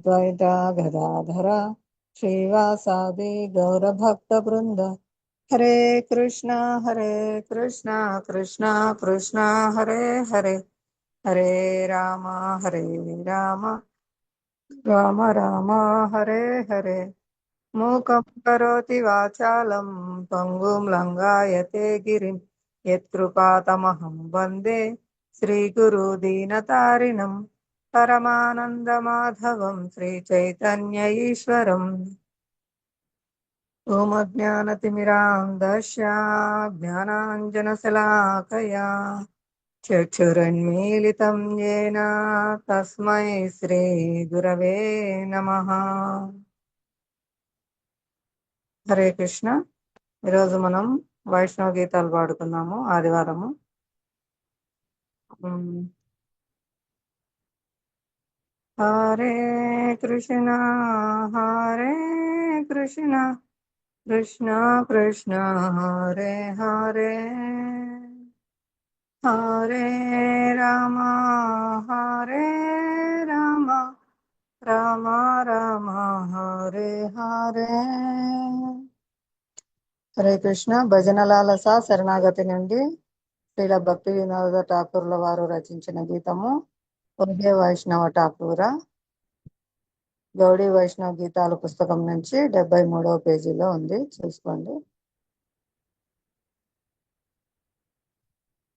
ద్వైతా గదాధర శ్రీవాసాది గౌరభక్త బృంద. హరే కృష్ణ కృష్ణ కృష్ణ హరే హరే, హరే రామ రామ రామ రామ హరే హరే. మూకం కరోతి వాచాలం పంగుం లంఘాయతే గిరిం యత్కృపాతమహం వందే శ్రీగురు దీనతారిణం పరమానందమాధవం శ్రీచైతన్య ఈశ్వరం. ఓమజ్ఞానతిమిరాంధస్య జ్ఞానాంజనశలాకయా చక్షురున్మీలితం యేన తస్మై శ్రీగురవే నమః. హరే కృష్ణ. ఈరోజు మనం వైష్ణవ గీతాలు పాడుకున్నాము. ఆదివారము. హరే కృష్ణ కృష్ణ కృష్ణ కృష్ణ హరే హరే, హరే రామ రామ రామ రామ హరే హరే. హరే కృష్ణ. భజనలాలస శరణాగతి నుండి శ్రీల భక్తి వినోద ఠాకూర్ల వారు రచించిన గీతము. ఉదయ వైష్ణవ ఠాకూర గౌడీ వైష్ణవ గీతాల పుస్తకం నుంచి 73వ పేజీలో ఉంది, చూసుకోండి.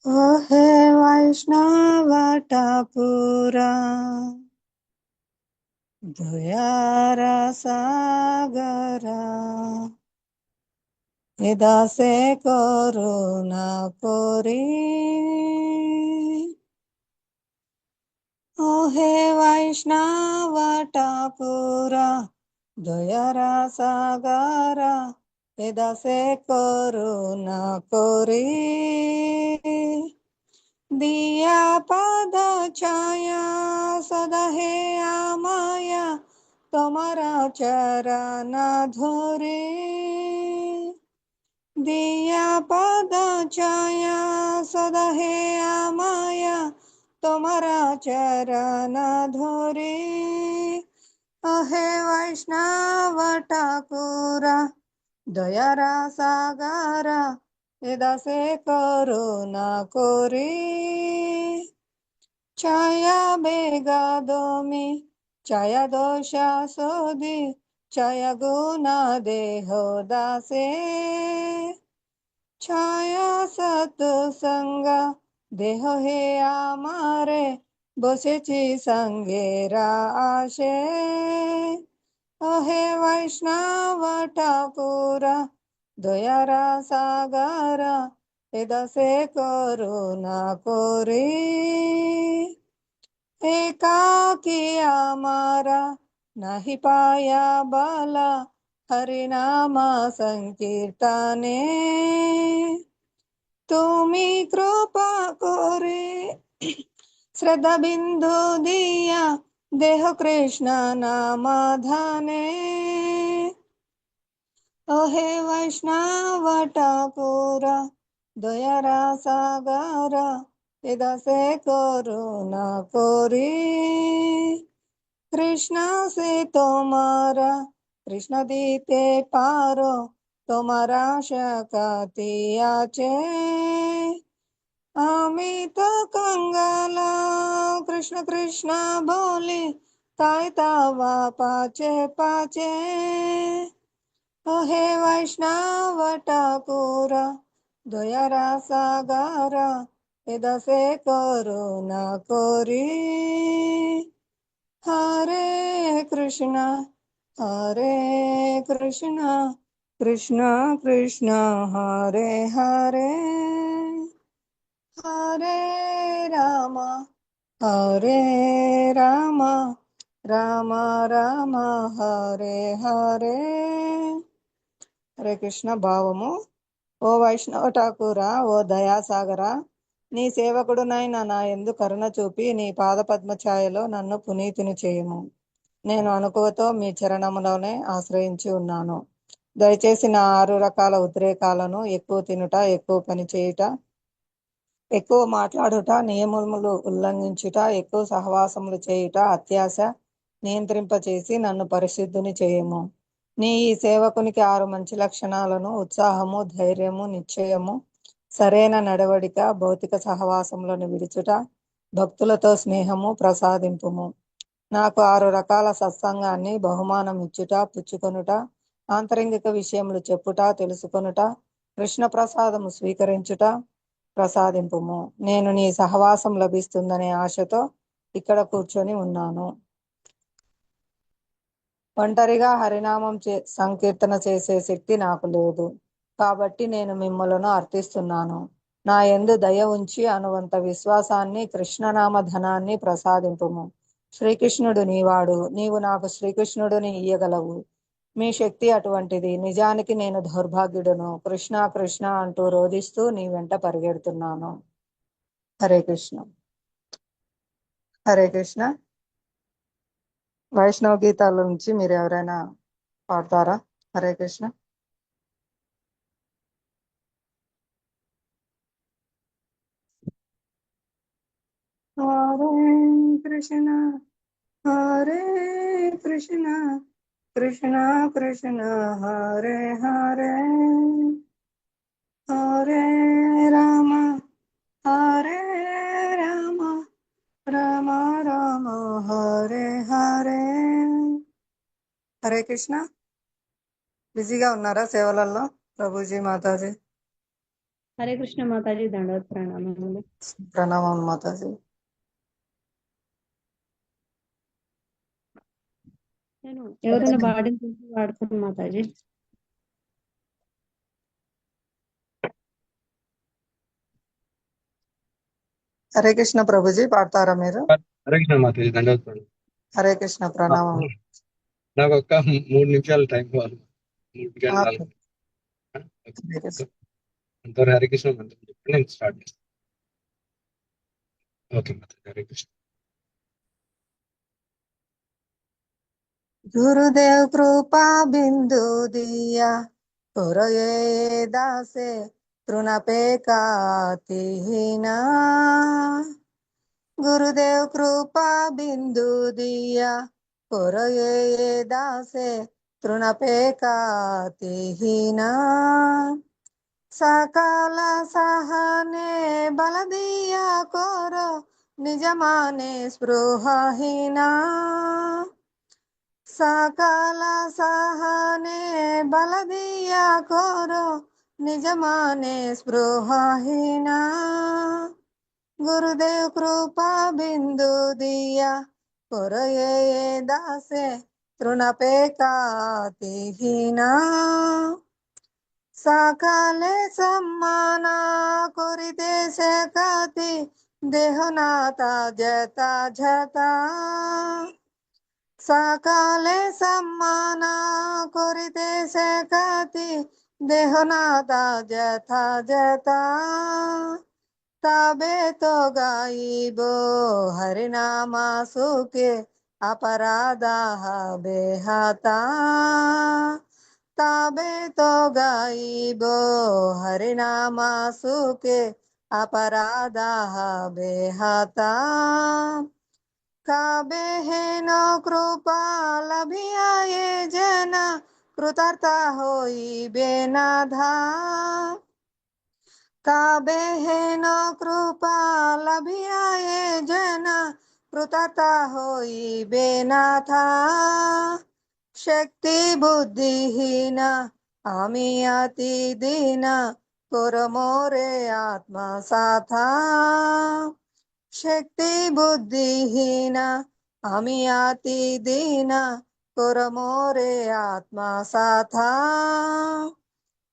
ఓహే వైష్ణవ ఠాకూర దయారా సాగరా దాసే కరుణా కోరి. ఓహే వైష్ణవ ఠాకూర దయారా సాగరా దాసే కరుణా కోరి. दिया पद छाया सदा है आमाया तुम्हारा चरण धोरे. दिया पद छाया सदा है आमाया तुम्हारा चरण धोरे. अहे वैष्णव ठाकुरा दयारा सागरा दासे करुणा कोरी. छाया बेगा दोमी छाया दोषा सोदी छाया गुना देहो दासे. छाया सत्संग देह हे आमारे बसेची संगेरा आशे. अहे वैष्णव ठाकुरा दयारा सागरा दासे करुणा कोरी. एकाकी आमारा नाही पाया बाला हरिनामा संकीर्तने. तुम्ही कृपा कोरे श्रद्धा बिंदू दिया देह कृष्ण नामाधाने. अहे वैष्णव ठाकुरा दयारा सागरा दासे करुणा कोरी. कृष्ण से तुम्हारा कृष्ण दीते पारो तुम्हारा शक्ति आचे. अमित कंगाला कृष्ण कृष्ण बोले ताय तावा पाचे पाचे. अहे वैष्णव ठाकुरा दयारा सागरा दासे करुणा कोरी. हरे कृष्ण कृष्ण कृष्ण हरे हरे, हरे राम राम राम हरे हरे. హరే కృష్ణ. భావము. ఓ వైష్ణవ ఠాకూరా, ఓ దయాసాగరా, నీ సేవకుడునైన నా యందు కరుణ చూపి నీ పాద పద్మఛాయలో నన్ను పునీతిని చేయుము. నేను అణకువతో మీ చరణములోనే ఆశ్రయించి ఉన్నాను. దయచేసి నా 6 రకాల ఉద్రేకాలను, ఎక్కువ తినుట, ఎక్కువ పని చేయుట, ఎక్కువ మాట్లాడుట, నియమములు ఉల్లంఘించుట, ఎక్కువ సహవాసములు చేయుట, అత్యాశ, నియంత్రింపచేసి నన్ను పరిశుద్ధుని చేయము. నీ ఈ సేవకునికి 6 మంచి లక్షణాలను, ఉత్సాహము, ధైర్యము, నిశ్చయము, సరైన నడవడిక, భౌతిక సహవాసములను విడుచుట, భక్తులతో స్నేహము ప్రసాదింపుము. నాకు 6 రకాల సత్సంగాన్ని బహుమానం ఇచ్చుట, పుచ్చుకొనుట, ఆంతరంగిక విషయములు చెప్పుట, తెలుసుకొనుట, కృష్ణ ప్రసాదము స్వీకరించుట ప్రసాదింపుము. నేను నీ సహవాసం లభిస్తుందనే ఆశతో ఇక్కడ కూర్చొని ఉన్నాను. ఒంటరిగా హరినామం సంకీర్తన చేసే శక్తి నాకు లేదు. కాబట్టి నేను మిమ్మలను అర్థిస్తున్నాను. నా యందు దయ ఉంచి అనువంత విశ్వాసాన్ని, కృష్ణనామ ధనాన్ని ప్రసాదింపుము. శ్రీకృష్ణుడు నీవాడు, నీవు నాకు శ్రీకృష్ణుడిని ఇయ్యగలవు. మీ శక్తి అటువంటిది. నిజానికి నేను దౌర్భాగ్యుడును. కృష్ణ కృష్ణ అంటూ రోధిస్తూ నీ వెంట పరిగెడుతున్నాను. హరే కృష్ణ. హరే కృష్ణ. వైష్ణవ గీతాల నుంచి మీరు ఎవరైనా పాడతారా? హరే కృష్ణ. హరే కృష్ణ హరే కృష్ణ కృష్ణ కృష్ణ హరే హరే హరే రామ హరే రామ రామ రామ హరే హరే. హరే కృష్ణ. బిజీగా ఉన్నారా సేవలలో? ప్రభుజీ, మాతాజీ. హరే కృష్ణ మాతాజీ, దండవత్ ప్రణామములు. ప్రణామం మాతాజీ. నేను ఎవరైనా వాడుతాను మాతాజీ. హరే కృష్ణ ప్రభుజీ, పాడతారా మీరు? హరే కృష్ణ మాతాజీ, దండవత్ ప్రణామం. హరే కృష్ణ ప్రణామం. నాకు ఒక్క 3 నిమిషాలు టైం కావాలి. 3 నిమిషాలు అంతవరకు హరే కృష్ణ మంత్రం చెప్పి నేను స్టార్ట్ చేస్తాను. ఓకే మాతాజీ, హరే కృష్ణ. గురుదేవ్ కృపా బిందు దియా కొరయే దాసే తృణపే కాతిహీనా. గురుదేవ్ కృపా బిందు దియా కొరయే దాసే తృణపే కాతిహీనా. సకాల సహనే బలదియా కోరో నిజమానే స్పృహహీనా. సకాల సహనే బలదియా కోరో నిజమానే స్పృహహీనా. గురుదేవ్ కృపా బిందు దియా కొరయే దాసే తృణపే కాతిహీనా. సకాలే సమ్మాన కొరితే శకాతి దేహనాత జత జత. సకాలే సమ్మాన కొరితే శకాతి దేహనాత జత జత. তবে তো গাইব হরিনামা সুখে অপরাধা হবে হাতা। তবে তো গাইব হরিনামা সুখে অপরাধা হবে হাতা। কাবে হেন কৃপা লাভিয়া এ জনা কৃতার্থ হইবে না ধা। কাবে হেন কৃপা লাভিয়া এ জনা কৃতার্থ হইবে না থা। শক্তি বুদ্ধিহীন আমি অতি দীন কর মোরে আত্মা সাথা। শক্তি বুদ্ধিহীন আমি অতি দীন কর মোরে আত্মা সাথা।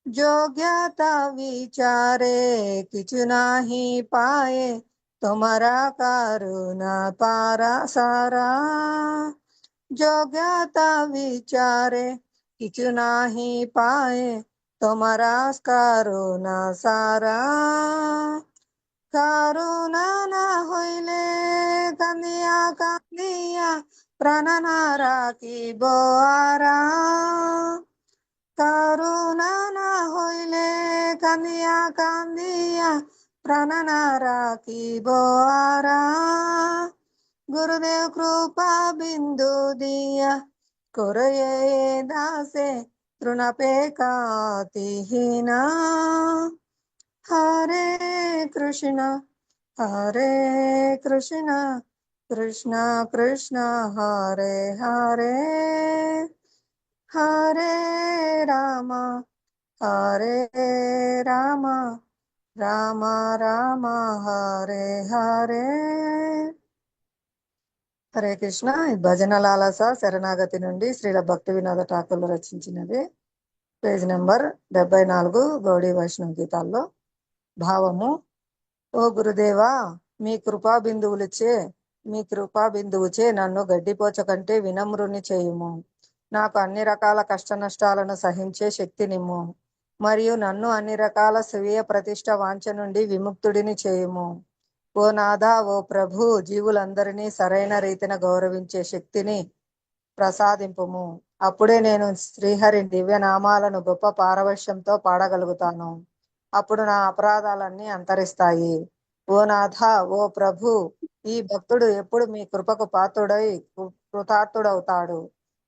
যোগ্যতা বিচারে কিছু নাহি পায়ে তোমারা করুণা পারা সারা। যোগ্যতা বিচারে কিছু নাহি পায়ে তোমারা করুণা সারা। করুণা না হইলে কান্দিয়া কান্দিয়া প্রাণ না রাখিব আরা। করুণা না হইলে কান্দিয়া কান্দিয়া প্রাণ না রাখিব আরা। गुरुदेव कृपा बिंदु दिया कुरये दासे तृणपेकातिहीना हरे कृष्ण कृष्ण कृष्ण हरे हरे हरे राम राम राम राम हरे हरे. హరే కృష్ణ. ఈ భజన లాలస శరణాగతి నుండి శ్రీల భక్తి వినోద ఠాకూర్లు రచించినది. పేజ్ నెంబర్ 74 గౌడీ వైష్ణవ గీతాల్లో. భావము: ఓ గురుదేవా, మీ కృపా బిందువుచే నన్ను గడ్డిపోచ కంటే వినమ్రుని చేయుము. నాకు అన్ని రకాల కష్ట నష్టాలను సహించే శక్తి నిమ్ము. మరియు నన్ను అన్ని రకాల స్వీయ ప్రతిష్ట వాంఛ నుండి విముక్తుడిని చేయుము. ఓ నాథా, ఓ ప్రభు, జీవులందరినీ సరైన రీతిన గౌరవించే శక్తిని ప్రసాదింపుము. అప్పుడే నేను శ్రీహరి దివ్య నామాలను గొప్ప పారవశ్యంతో పాడగలుగుతాను. అప్పుడు నా అపరాధాలన్నీ అంతరిస్తాయి. ఓ నాథ, ఓ ప్రభు, ఈ భక్తుడు ఎప్పుడు మీ కృపకు పాత్రుడై కృతార్థుడవుతాడు.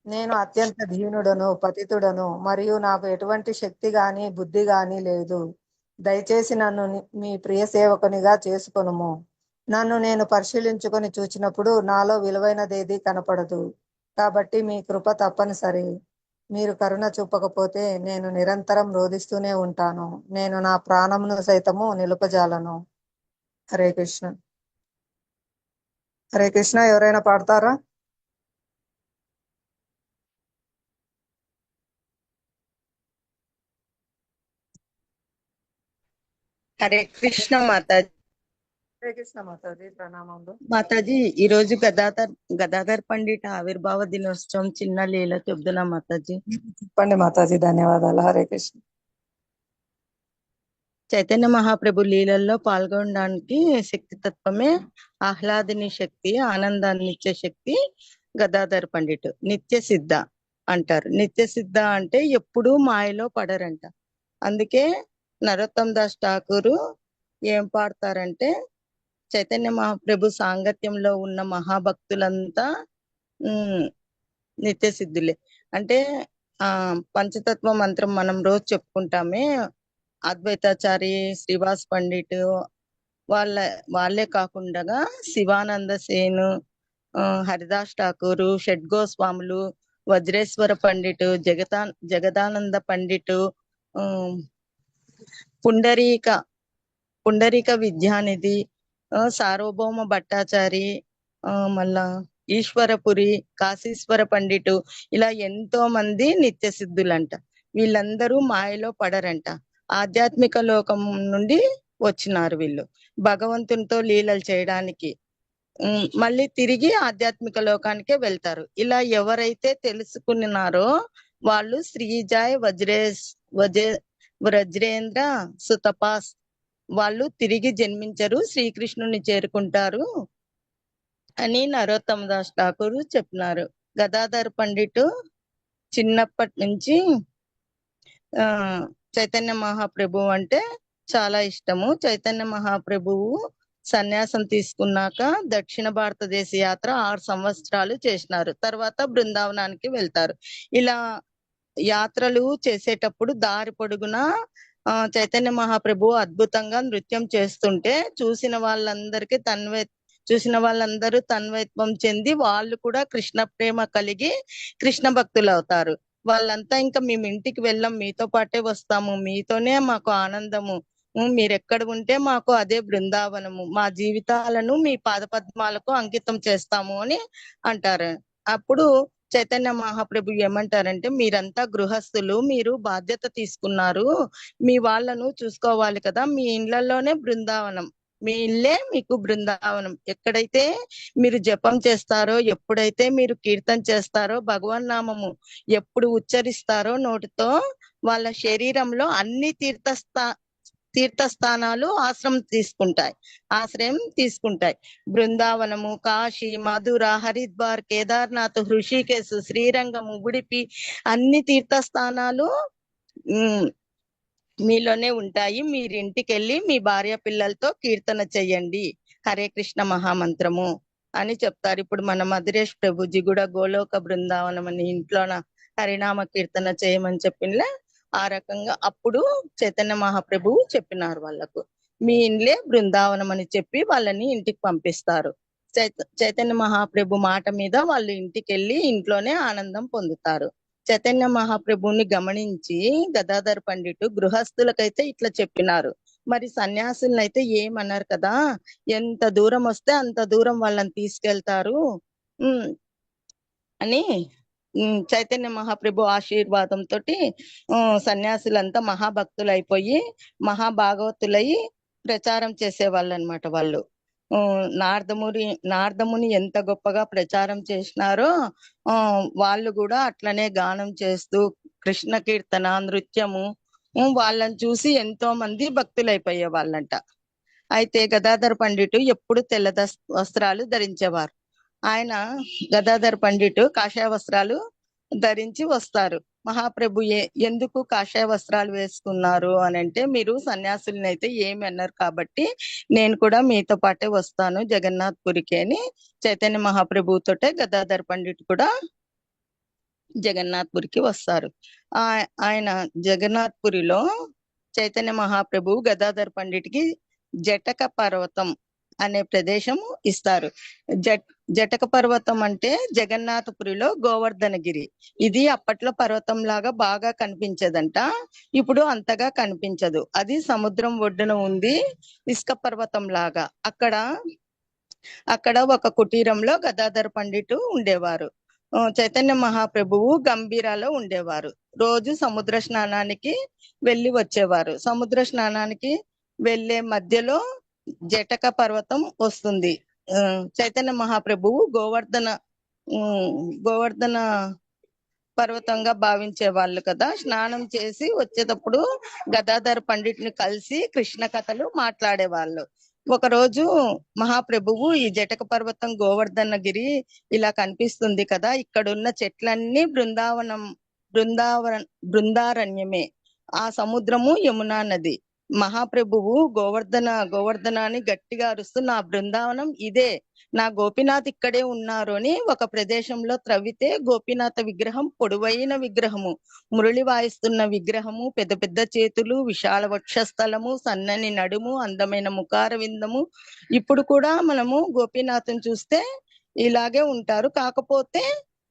నేను అత్యంత దీనుడను, పతితుడను, మరియు నాకు ఎటువంటి శక్తి గాని బుద్ధి గాని లేదు. దయచేసి నన్ను మీ ప్రియ సేవకునిగా చేసుకొనుము. నన్ను నేను పరిశీలించుకొని చూచినప్పుడు నాలో విలువైనదేది కనపడదు. కాబట్టి మీ కృప తప్పనిసరి. మీరు కరుణ చూపకపోతే నేను నిరంతరం రోధిస్తూనే ఉంటాను. నేను నా ప్రాణమును సైతము నిలుపజాలను. హరే కృష్ణ. హరే కృష్ణ. ఎవరైనా పాడతారా? హరే కృష్ణ మాతాజీ. హరే కృష్ణ మాతాజీ. ప్రణామములు మాతాజీ. ఈ రోజు గదాధర్ పండిట్ ఆవిర్భావ దినోత్సవం చిన్న లీల చెప్తున్నా మాతాజీ. చెప్పండి మాతాజీ. ధన్యవాదాలు. హరే కృష్ణ. చైతన్య మహాప్రభు లీలల్లో పాల్గొనడానికి శక్తి తత్వమే ఆహ్లాదిని శక్తి, ఆనందాన్ని ఇచ్చే శక్తి గదాధర్ పండిట్. నిత్య సిద్ధ అంటారు. నిత్య సిద్ధ అంటే ఎప్పుడూ మాయలో పడరంట. అందుకే నరోత్తమ్ దాస్ ఠాకూరు ఏం పాడతారంటే, చైతన్య మహాప్రభు సాంగత్యంలో ఉన్న మహాభక్తులంతా నిత్య సిద్ధులే. అంటే పంచతత్వ మంత్రం మనం రోజు చెప్పుకుంటామే. అద్వైతాచారి, శ్రీవాస్ పండిట్ వాళ్ళే కాకుండా శివానంద సేను, హరిదాస్ ఠాకూరు, షడ్గోస్వాములు, వజ్రేశ్వర పండిట్, జగదానంద పండిట్, పుండరీక విద్యానిధి, సార్వభౌమ భట్టాచారి, మళ్ళా ఈశ్వరపురి, కాశీశ్వర పండిటు, ఇలా ఎంతో మంది నిత్య సిద్ధులంట. వీళ్ళందరూ మాయలో పడరంట. ఆధ్యాత్మిక లోకం నుండి వచ్చినారు వీళ్ళు భగవంతునితో లీలలు చేయడానికి. మళ్ళీ తిరిగి ఆధ్యాత్మిక లోకానికే వెళ్తారు. ఇలా ఎవరైతే తెలుసుకున్నారో వాళ్ళు శ్రీజాయ్ వజ్రేంద్ర సుతపాస్ వాళ్ళు తిరిగి జన్మించరు, శ్రీకృష్ణుని చేరుకుంటారు అని నరోత్తమ్ దాస్ ఠాకూర్ చెప్పినారు. గదాధర్ పండిట్ చిన్నప్పటి నుంచి చైతన్య మహాప్రభు అంటే చాలా ఇష్టము. చైతన్య మహాప్రభువు సన్యాసం తీసుకున్నాక దక్షిణ భారతదేశ యాత్ర 6 సంవత్సరాలు చేసినారు. తర్వాత బృందావనానికి వెళ్తారు. ఇలా యాత్రలు చేసేటప్పుడు దారి పొడుగునా చైతన్య మహాప్రభు అద్భుతంగా నృత్యం చేస్తుంటే చూసిన వాళ్ళందరూ తన్వైత్వం చెంది వాళ్ళు కూడా కృష్ణ ప్రేమ కలిగి కృష్ణ భక్తులు అవుతారు. వాళ్ళంతా ఇంకా మేము ఇంటికి వెళ్ళాం, మీతో పాటే వస్తాము, మీతోనే మాకు ఆనందము, మీరెక్కడ ఉంటే మాకు అదే బృందావనము, మా జీవితాలను మీ పాదపద్మాలకు అంకితం చేస్తాము అని అంటారు. అప్పుడు చైతన్య మహాప్రభు ఏమంటారంటే, మీరంతా గృహస్థులు, మీరు బాధ్యత తీసుకున్నారు, మీ వాళ్ళను చూసుకోవాలి కదా, మీ ఇళ్లలోనే బృందావనం, మీ ఇల్లే మీకు బృందావనం. ఎక్కడైతే మీరు జపం చేస్తారో, ఎప్పుడైతే మీరు కీర్తన చేస్తారో, భగవన్ నామము ఎప్పుడు ఉచ్చరిస్తారో నోటితో, వాళ్ళ శరీరంలో అన్ని తీర్థస్థానాలు ఆశ్రయం తీసుకుంటాయి. బృందావనము, కాశీ, మధుర, హరిద్వార్, కేదార్నాథ్, హృషికేశ్, శ్రీరంగము, ఉడిపి అన్ని తీర్థస్థానాలు మీలోనే ఉంటాయి. మీరింటికి వెళ్ళి మీ భార్య పిల్లలతో కీర్తన చెయ్యండి హరే కృష్ణ మహామంత్రము అని చెప్తారు. ఇప్పుడు మన మధురేష్ ప్రభుజీ కూడా గోలోక బృందావనం అని ఇంట్లోన హరినామ కీర్తన చేయమని చెప్పిండ్లే. ఆ రకంగా అప్పుడు చైతన్య మహాప్రభువు చెప్పినారు వాళ్ళకు, మీ ఇండ్లే బృందావనం అని చెప్పి వాళ్ళని ఇంటికి పంపిస్తారు. చైతన్య మహాప్రభు మాట మీద వాళ్ళు ఇంటికి వెళ్ళి ఇంట్లోనే ఆనందం పొందుతారు. చైతన్య మహాప్రభుని గమనించి గదాధర్ పండిట్ గృహస్థులకైతే ఇట్లా చెప్పినారు, మరి సన్యాసులనైతే ఏమన్నారు కదా, ఎంత దూరం వస్తే అంత దూరం వాళ్ళని తీసుకెళ్తారు అని చైతన్య మహాప్రభు ఆశీర్వాదంతో సన్యాసులంతా మహాభక్తులైపోయి మహాభాగవతులై ప్రచారం చేసేవాళ్ళు అనమాట. వాళ్ళు నారదముని ఎంత గొప్పగా ప్రచారం చేసినారో వాళ్ళు కూడా అట్లనే గానం చేస్తూ కృష్ణ కీర్తన నృత్యము వాళ్ళని చూసి ఎంతో మంది భక్తులైపోయే వాళ్ళంట. అయితే గదాధర్ పండిట్ ఎప్పుడు తెల్ల వస్త్రాలు ధరించేవారు. ఆయన గదాధర్ పండిట్ కాషాయ వస్త్రాలు ధరించి వస్తారు. మహాప్రభు ఎందుకు కాషాయ వస్త్రాలు వేసుకున్నారు అని అంటే, మీరు సన్యాసుల్ని అయితే ఏమి అన్నారు కాబట్టి నేను కూడా మీతో పాటే వస్తాను జగన్నాథ్ పురికి అని చైతన్య మహాప్రభుతోటే గదాధర్ పండిట్ కూడా జగన్నాథ్ పురికి వస్తారు. ఆయన జగన్నాథ్ పురిలో చైతన్య మహాప్రభు గదాధర్ పండిట్కి జటక పర్వతం అనే ప్రదేశం ఇస్తారు. జటక పర్వతం అంటే జగన్నాథపురిలో గోవర్ధనగిరి. ఇది అప్పట్లో పర్వతం లాగా బాగా కనిపించదంట, ఇప్పుడు అంతగా కనిపించదు. అది సముద్రం ఒడ్డున ఉంది, ఇసుక పర్వతం లాగా. అక్కడ ఒక కుటీరంలో గదాధర్ పండిట్ ఉండేవారు. చైతన్య మహాప్రభువు గంభీరాలో ఉండేవారు. రోజు సముద్ర స్నానానికి వెళ్ళి వచ్చేవారు. సముద్ర స్నానానికి వెళ్లే మధ్యలో జటక పర్వతం వస్తుంది. చైతన్య మహాప్రభువు గోవర్ధన పర్వతంగా భావించే వాళ్ళు కదా. స్నానం చేసి వచ్చేటప్పుడు గదాధర్ పండిట్ని కలిసి కృష్ణ కథలు మాట్లాడేవాళ్ళు. ఒకరోజు మహాప్రభువు ఈ జటక పర్వతం గోవర్ధనగిరి ఇలా కనిపిస్తుంది కదా, ఇక్కడున్న చెట్లన్నీ బృందారణ్యమే, ఆ సముద్రము యమునా నది. మహాప్రభువు గోవర్ధనాన్ని గట్టిగా అరుస్తూ, నా బృందావనం ఇదే, నా గోపీనాథ్ ఇక్కడే ఉన్నారు అని ఒక ప్రదేశంలో త్రవ్వితే గోపీనాథ విగ్రహం, పొడవైన విగ్రహము, మురళి వాయిస్తున్న విగ్రహము, పెద్ద పెద్ద చేతులు, విశాల వక్షస్థలము, సన్నని నడుము, అందమైన ముఖార విందము. ఇప్పుడు కూడా మనము గోపీనాథ్ని చూస్తే ఇలాగే ఉంటారు, కాకపోతే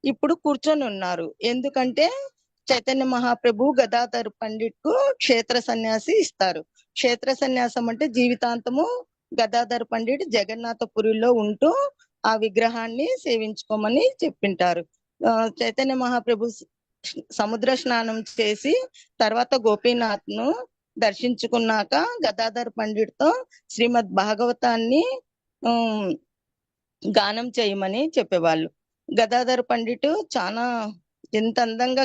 ఇప్పుడు కూర్చొని ఉన్నారు. ఎందుకంటే చైతన్య మహాప్రభు గదాధర్ పండిట్ కు క్షేత్ర సన్యాసి ఇస్తారు. క్షేత్ర సన్యాసం అంటే జీవితాంతము గదాధర్ పండిట్ జగన్నాథపురిలో ఉంటూ ఆ విగ్రహాన్ని సేవించుకోమని చెప్పింటారు. చైతన్య మహాప్రభు సముద్ర స్నానం చేసి తర్వాత గోపీనాథ్ ను దర్శించుకున్నాక గదాధర్ పండిట్ తో శ్రీమద్ భాగవతాన్ని గానం చేయమని చెప్పేవాళ్ళు. గదాధర్ పండిట్ చాలా ఎంత అందంగా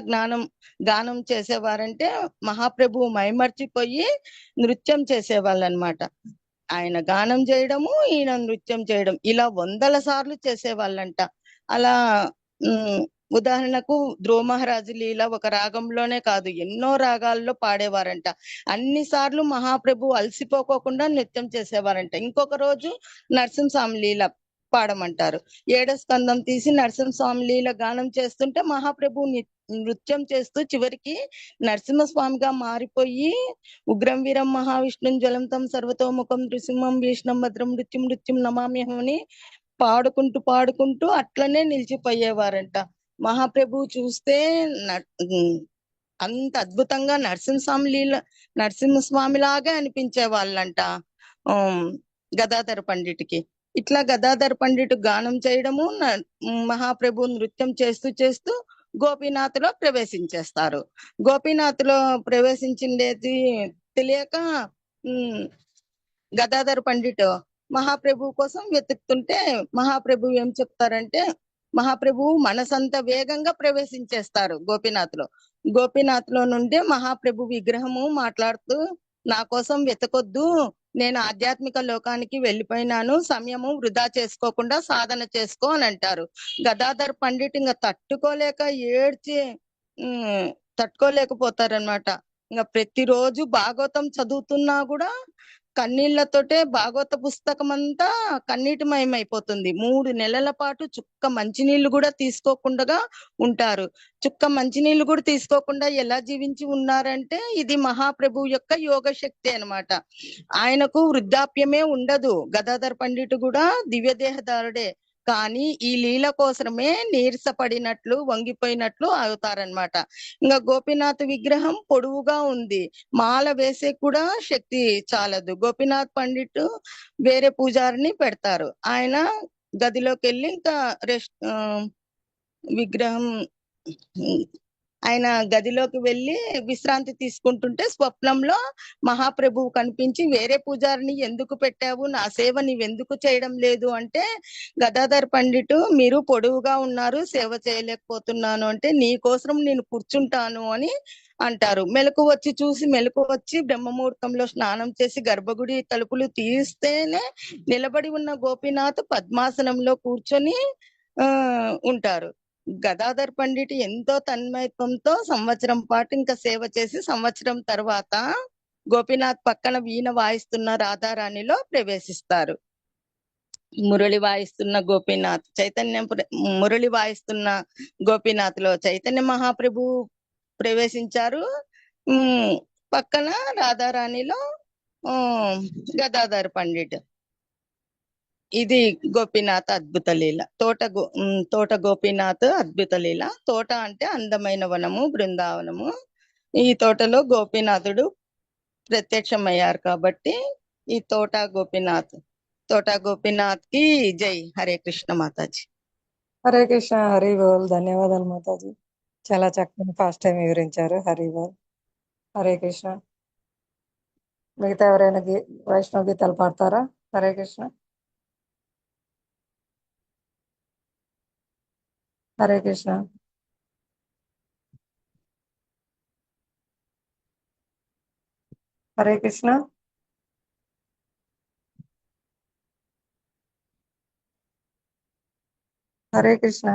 గానం చేసేవారంటే మహాప్రభువు మైమర్చిపోయి నృత్యం చేసేవాళ్ళు అనమాట. ఆయన గానం చేయడము, ఈయన నృత్యం చేయడం, ఇలా 100 సార్లు చేసేవాళ్ళంట. అలా ఉదాహరణకు ధ్రువ మహారాజు లీల ఒక రాగంలోనే కాదు, ఎన్నో రాగాల్లో పాడేవారంట. అన్ని సార్లు మహాప్రభు అలసిపోకోకుండా నృత్యం చేసేవారంట. ఇంకొక రోజు నరసింహస్వామి లీల పాడమంటారు. 7వ స్కందం తీసి నరసింహస్వామి లీల గానం చేస్తుంటే మహాప్రభు నృత్యం చేస్తూ చివరికి నరసింహస్వామిగా మారిపోయి ఉగ్రం వీరం మహావిష్ణుం జ్వలంతం సర్వతోముఖం నృసింహం విష్ణం భద్రం నృత్యం నృత్యం నమామ్యహం అని పాడుకుంటూ అట్లనే నిలిచిపోయేవారంట. మహాప్రభు చూస్తే అంత అద్భుతంగా నరసింహస్వామి లాగా అనిపించే వాళ్ళంట గదాధర్ పండిట్కి. ఇట్లా గదాధర్ పండిట్ గానం చేయడము, మహాప్రభు నృత్యం చేస్తూ గోపీనాథ్ లో ప్రవేశించేస్తారు. గోపీనాథ్ లో ప్రవేశించిండేది తెలియక గదాధర్ పండిట్ మహాప్రభు కోసం వెతుకుతుంటే మహాప్రభు ఏం చెప్తారంటే, మహాప్రభు మనసంత వేగంగా ప్రవేశించేస్తారు గోపీనాథ్ లో నుండి మహాప్రభు విగ్రహము మాట్లాడుతూ, నా కోసం వెతకొద్దు, నేను ఆధ్యాత్మిక లోకానికి వెళ్ళిపోయినాను, సమయము వృధా చేసుకోకుండా సాధన చేసుకో అని అంటారు. గదాధర్ పండిట్ ఇంకా తట్టుకోలేకపోతారనమాట. ఇంకా ప్రతిరోజు భాగవతం చదువుతున్నా కూడా కన్నీళ్లతోటే భాగవత పుస్తకం అంతా కన్నీటిమయమైపోతుంది. 3 నెలల పాటు చుక్క మంచినీళ్లు కూడా తీసుకోకుండా ఉంటారు. చుక్క మంచినీళ్లు కూడా తీసుకోకుండా ఎలా జీవించి ఉన్నారంటే ఇది మహాప్రభు యొక్క యోగ శక్తి అన్నమాట. ఆయనకు వృద్ధాప్యమే ఉండదు. గదాధర్ పండిట్ కూడా దివ్యదేహదారుడే, కానీ ఈ లీల కోసమే నీరసపడినట్లు వంగిపోయినట్లు అవుతారనమాట. ఇంకా గోపీనాథ్ విగ్రహం పొడవుగా ఉంది, మాల వేసే కూడా శక్తి చాలదు. గోపీనాథ్ పండిట్ వేరే పూజారిని పెడతారు. ఆయన గదిలోకి వెళ్ళి ఇంకా విగ్రహం ఆయన గదిలోకి వెళ్ళి విశ్రాంతి తీసుకుంటుంటే స్వప్నంలో మహాప్రభువు కనిపించి, వేరే పూజారిని ఎందుకు పెట్టావు, నా సేవ నీవెందుకు చేయడం లేదు అంటే, గదాధర్ పండిట్ మీరు పొడవుగా ఉన్నారు, సేవ చేయలేకపోతున్నాను అంటే, నీ కోసం నేను కూర్చుంటాను అని అంటారు. మెలకు వచ్చి చూసి మెలకు వచ్చి బ్రహ్మముహూర్తంలో స్నానం చేసి గర్భగుడి తలుపులు తీస్తేనే నిలబడి ఉన్న గోపీనాథ్ పద్మాసనంలో కూర్చొని ఉంటారు. గదాధర్ పండిట్ ఎంతో తన్మయత్వంతో సంవత్సరం పాటు ఇంకా సేవ చేసి, సంవత్సరం తర్వాత గోపీనాథ్ పక్కన వీణ వాయిస్తున్న రాధారాణిలో ప్రవేశిస్తారు. మురళి వాయిస్తున్న గోపీనాథ్ మురళి వాయిస్తున్న గోపీనాథ్ లో చైతన్య మహాప్రభు ప్రవేశించారు. పక్కన రాధారాణిలో గదాధర్ పండిట్. ఇది గోపీనాథ్ అద్భుత లీల. తోట గోపీనాథ్ అద్భుత లీల. తోట అంటే అందమైన వనము, బృందావనము. ఈ తోటలో గోపీనాథుడు ప్రత్యక్షమయ్యారు కాబట్టి ఈ తోట గోపీనాథ్ కి జై. హరే కృష్ణ మాతాజీ. హరే కృష్ణ. హరి బోల్. ధన్యవాదాలు మాతాజీ, చాలా చక్కని ఫాస్ట్ టైం వివరించారు. హరి బోల్. హరే కృష్ణ. మిగతా ఎవరైనా వైష్ణవ గీతాలు పాడతారా? హరే కృష్ణ. హరే కృష్ణ. హరే కృష్ణ. హరే కృష్ణ.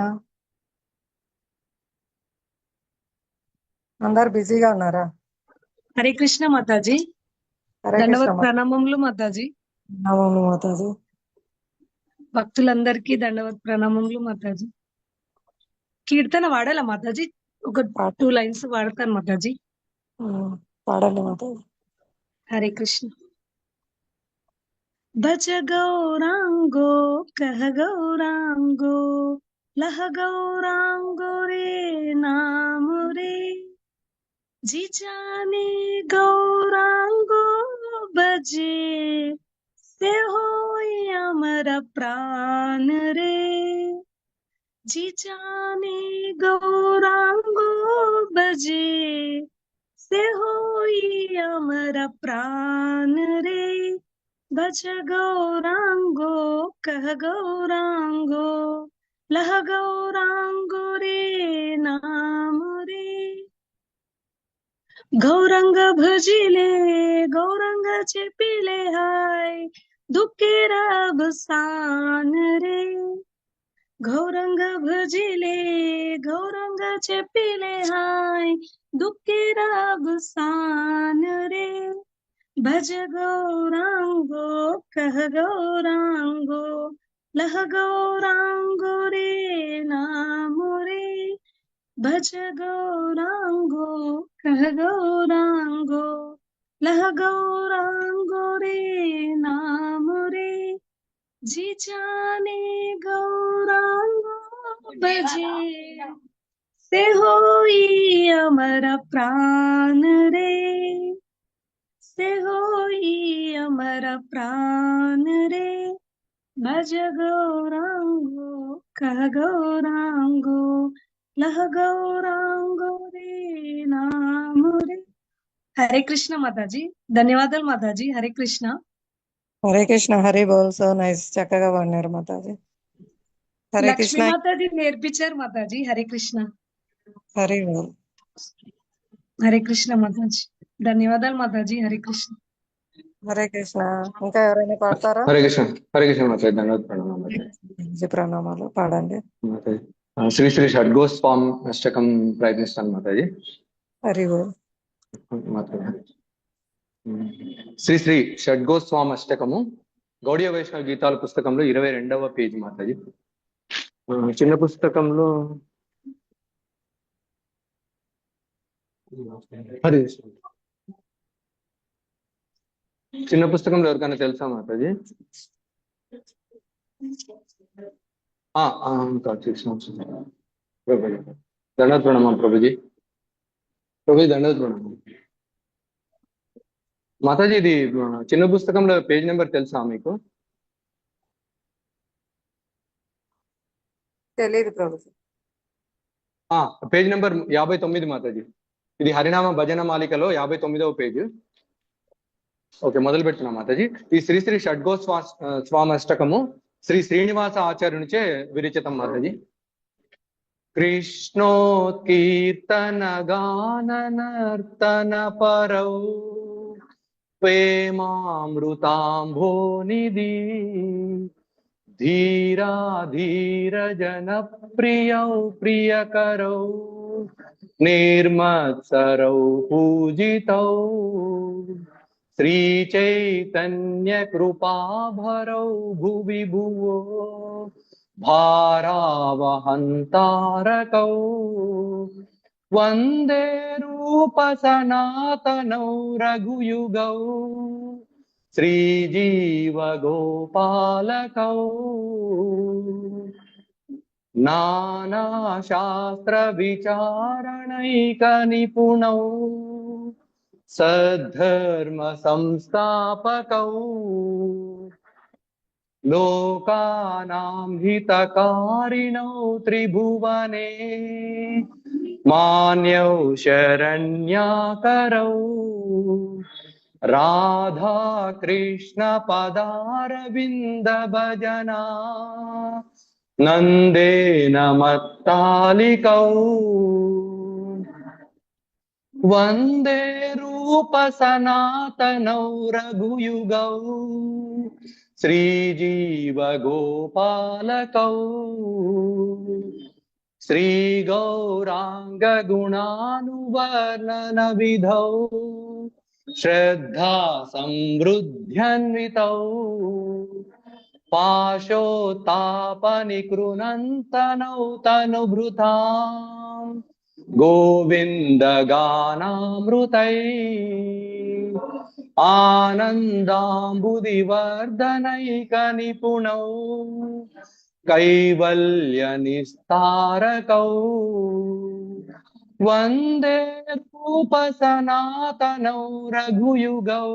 అందరు బిజీగా ఉన్నారా? హరే కృష్ణ మాతాజీ. హరే కృష్ణ. దండవత్ ప్రణామములు మాతాజీ. నమోము మాతాజీ. భక్తులందరికీ దండవత్ ప్రణామములు మాతాజీ. కీర్తన వాడాలా మాతాజీ? ఒక 2 లైన్స్ వాడతాను మాతాజీ. పాడండి మాతాజీ. హరే కృష్ణ. భజ గౌరాంగో కహ గౌరాంగో లహ గౌరాంగో రే నాము రే जी जाने गौरांगो बजे से होई अमर प्राण रे। जी जाने गौरांगो बजे से होई अमर प्राण रे। भज गौरांगो कह गौरांगो लह गौरांगो रे नाम रे। गौरंग भजिले गौरंग चेपिले हाय दुखेर अवसान रे। गौरंग भजिले गौरंग चेपिले हाय दुखेर अवसान रे। भज गौरांगो कह गौरांगो लह गौरांगो रे नाम रे। भज गौरांगो कह गौरांगो लह गौरांगो रे नाम रे। जी जाने गौरांगो बजे से होई अमर प्राण रे। से होई अमर प्राण रे। भज गौरांगो कह गौरांगो लह गौरांगो रे नाम रे। హరే కృష్ణ మాతాజీ. ధన్యవాదాలు మాతాజీ. హరే కృష్ణ. హరే కృష్ణ. హరి బోల్. So nice. చక్కగా పాడినారు మాతాజీ. హరే లక్ష్మీ కృష్ణ. మాతాజీ నేర్పించారు మాతాజీ. హరే కృష్ణ. హరి బోల్. హరే కృష్ణ మాతాజీ. ధన్యవాదాలు మాతాజీ. హరే కృష్ణ. హరే కృష్ణ. ఇంకా ఎవరైనా పాడతారా? హరే కృష్ణ. హరే కృష్ణ మాతాజీ. ధన్యవాద ప్రణామాలు. ప్రణామాలు. పాడండి మాతాజీ. శ్రీ శ్రీ షడ్గోస్వామి అష్టకం ప్రయత్నిస్తాను మాతాజీ. హరి బోల్. మాతాజీ. శ్రీ శ్రీ షడ్గోస్వామి అష్టకము గౌడీయ వైష్ణవ గీతాల పుస్తకంలో 22వ పేజీ మాతాజీ. చిన్న పుస్తకంలో హరి చిన్న పుస్తకంలో ఎవరికైనా తెలుసా మాతాజీ? దండవత్ ప్రణామం ప్రభుజీ. ప్రభుజీ దండవత్ ప్రణామం. మాతాజీ ఇది చిన్న పుస్తకంలో పేజ్ నెంబర్ తెలుసా మీకు? తెలియదు ప్రభుజీ. Page number 59 Mataji. ఇది హరినామ భజన మాలికలో 59వ పేజ్. ఓకే, మొదలు పెడుతున్నా మాతాజీ. ఈ శ్రీ శ్రీ షడ్గోస్వామి అష్టకము శ్రీ శ్రీనివాస ఆచార్యునిచే విరచితం మాతాజీ. కృష్ణోత్కీర్తన గాన నర్తన పరౌ ప్రేమామృతాంభో నిధి ధీరా ధీర జన ప్రియౌ ప్రియకరౌ నిర్మత్సరౌ పూజితౌ శ్రీ చైతన్య కృపాభరౌ భువి భువో భారావహంతారకౌ వందే రూప సనాతనౌ రఘుయుగౌ శ్రీజీవ గోపాలకౌ నానా శాస్త్ర విచారణైక నిపుణౌ సద్ధర్మ సంస్థాపకౌ లోకానాం హితకారిణౌ త్రిభువనే మాన్యౌ శరణ్యాకరౌ రాధా కృష్ణ పదారవింద భజనా నందేన మత్తాలికౌ వందే రూప సనాతనౌ రఘుయుగౌ శ్రీజీవ గోపాలకౌ శ్రీ గౌరాంగ గుణానువర్ణన విధౌ శ్రద్ధా సమృద్ధ్యన్వితౌ పాశోత్తాపనికృనంతనౌ తనుభృతాం గోవింద గానామృతై ఆనందాంబుదివర్ధనైక నిపుణౌ కైవల్య నిస్తారకౌ వందే రూప సనాతనౌ రఘుయుగౌ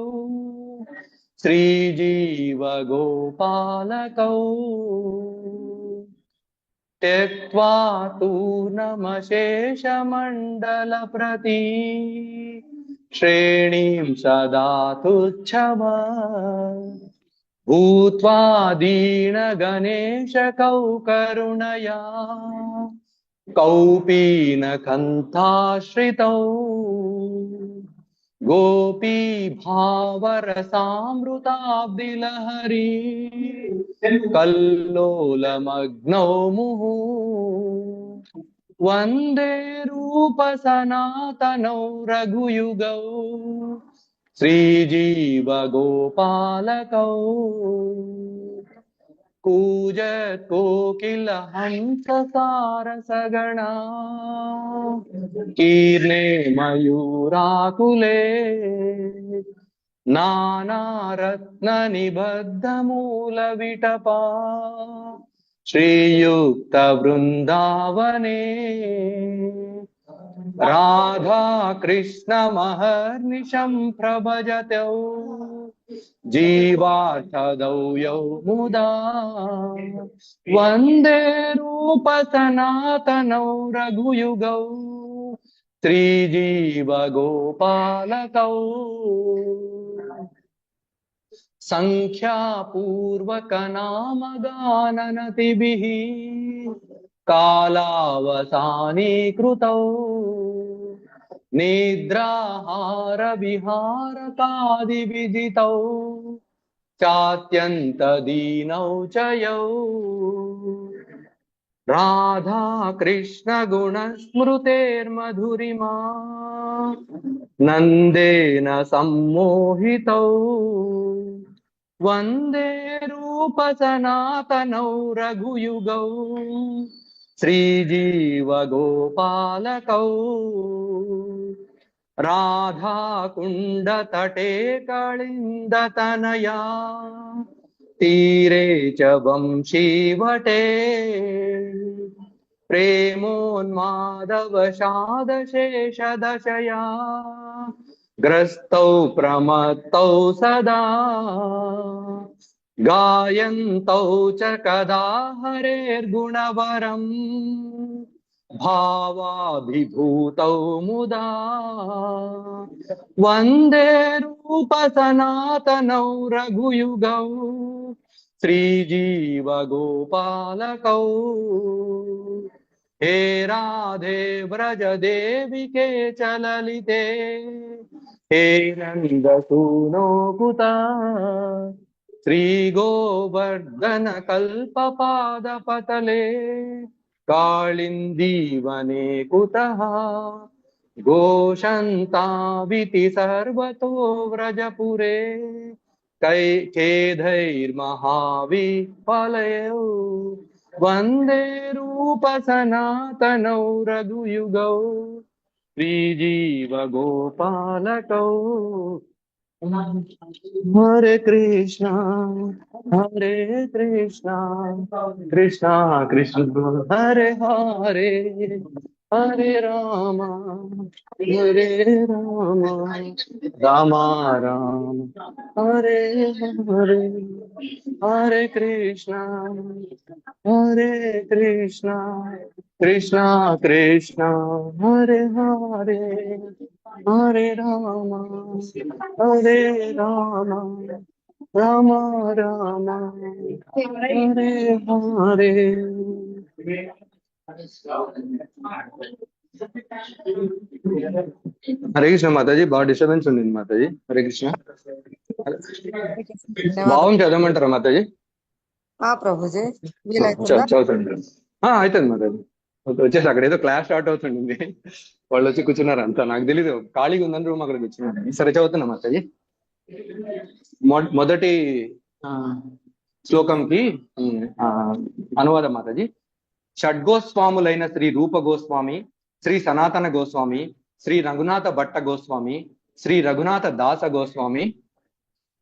శ్రీజీవ గోపాలకౌ త్యక్త్వా తూర్ణమశేషమండల ప్రతి శ్రేణీం సదా తుచ్చమా భూత్వా దీన గణేశ కరుణయా కౌపీన కంఠాశ్రితౌ గోపీ భావరసామృతాబ్దిలహరి కల్లోలమగ్నౌ ముహు వందే రూప సనాతనౌ రఘుయుగౌ శ్రీజీవ గోపాలకౌ కూజత్ కోకిల హంస సారసగణా కీర్ణే మయూరాకులే నానారత్న నిబద్ధ మూల విటపా శ్రీయుక్త వృందావనే రాధా కృష్ణ మహర్నిశం ప్రభజతౌ జీవార్థదౌ యౌ ముదా వందే రూప సనాతనౌ రఘుయుగౌ శ్రీజీవ గోపాలకౌ సంఖ్యాపూర్వక నామగాననతిభిః కాలావసానీకృతౌ నిద్రాహార విహారకాది విజితౌ చాత్యంత దీనౌ చ యౌ రాధా కృష్ణ గుణ స్మృతేర్మధురిమా నందేన సమ్మోహితౌ వందే రూప సనాతనౌ రఘుయుగౌ శ్రీజీవ గోపాలకౌ రాధా కుండ తటే కళిందతనయా తీరే చ వంశీవటే ప్రేమోన్మాదవశాదశేషదశయా గ్రస్తౌ ప్రమత్తౌ సదా గాయంతౌ చ కదా హరేర్గుణవరం భావాభిభూతౌ ముదా వందే రూప సనాతనౌ రఘుయుగౌ శ్రీజీవ గోపాలకౌ హే రాధే వ్రజ దేవికే చలలితే హే నందసూనో కుత శ్రీ గోవర్ధన కల్పపాద పతలే కాళిందీవనే కుతః ఘోషంతావితి సర్వతో వ్రజపురే ఖేదైర్మహావిఫలయౌ వందే రూప సనాతనౌ రఘుయుగౌ శ్రీజీవ గోపాలకౌ హరే కృష్ణ కృష్ణ కృష్ణ హరే హరే హరే రామ రామ రామ హరే హరే హరే కృష్ణ కృష్ణ కృష్ణ హరే హరే హరే రామ రామ రామ హరే హరే. హరే కృష్ణ మాతాజీ, బాగా డిస్టర్బెన్స్ ఉంది మాతాజీ. హరే కృష్ణ. భావం చదవమంటారా మాతాజీ? ప్రభుజీ వీలైతుందా? చదువుతుంది. అవుతుంది మాతాజీ. వచ్చేసి అక్కడ ఏదో క్లాస్ స్టార్ట్ అవుతుంది, వాళ్ళు వచ్చి కూర్చున్నారు అంతా. నాకు తెలీదు, ఖాళీగా ఉందని రూమ్ అక్కడ కూర్చున్నారు. సరే చదువుతున్నా మాతాజీ. మొదటి శ్లోకంకి అనువాదం మాతాజీ. షడ్గోస్వాములైన శ్రీ రూప గోస్వామి, శ్రీ సనాతన గోస్వామి, శ్రీ రఘునాథ భట్ట గోస్వామి, శ్రీ రఘునాథ దాస గోస్వామి,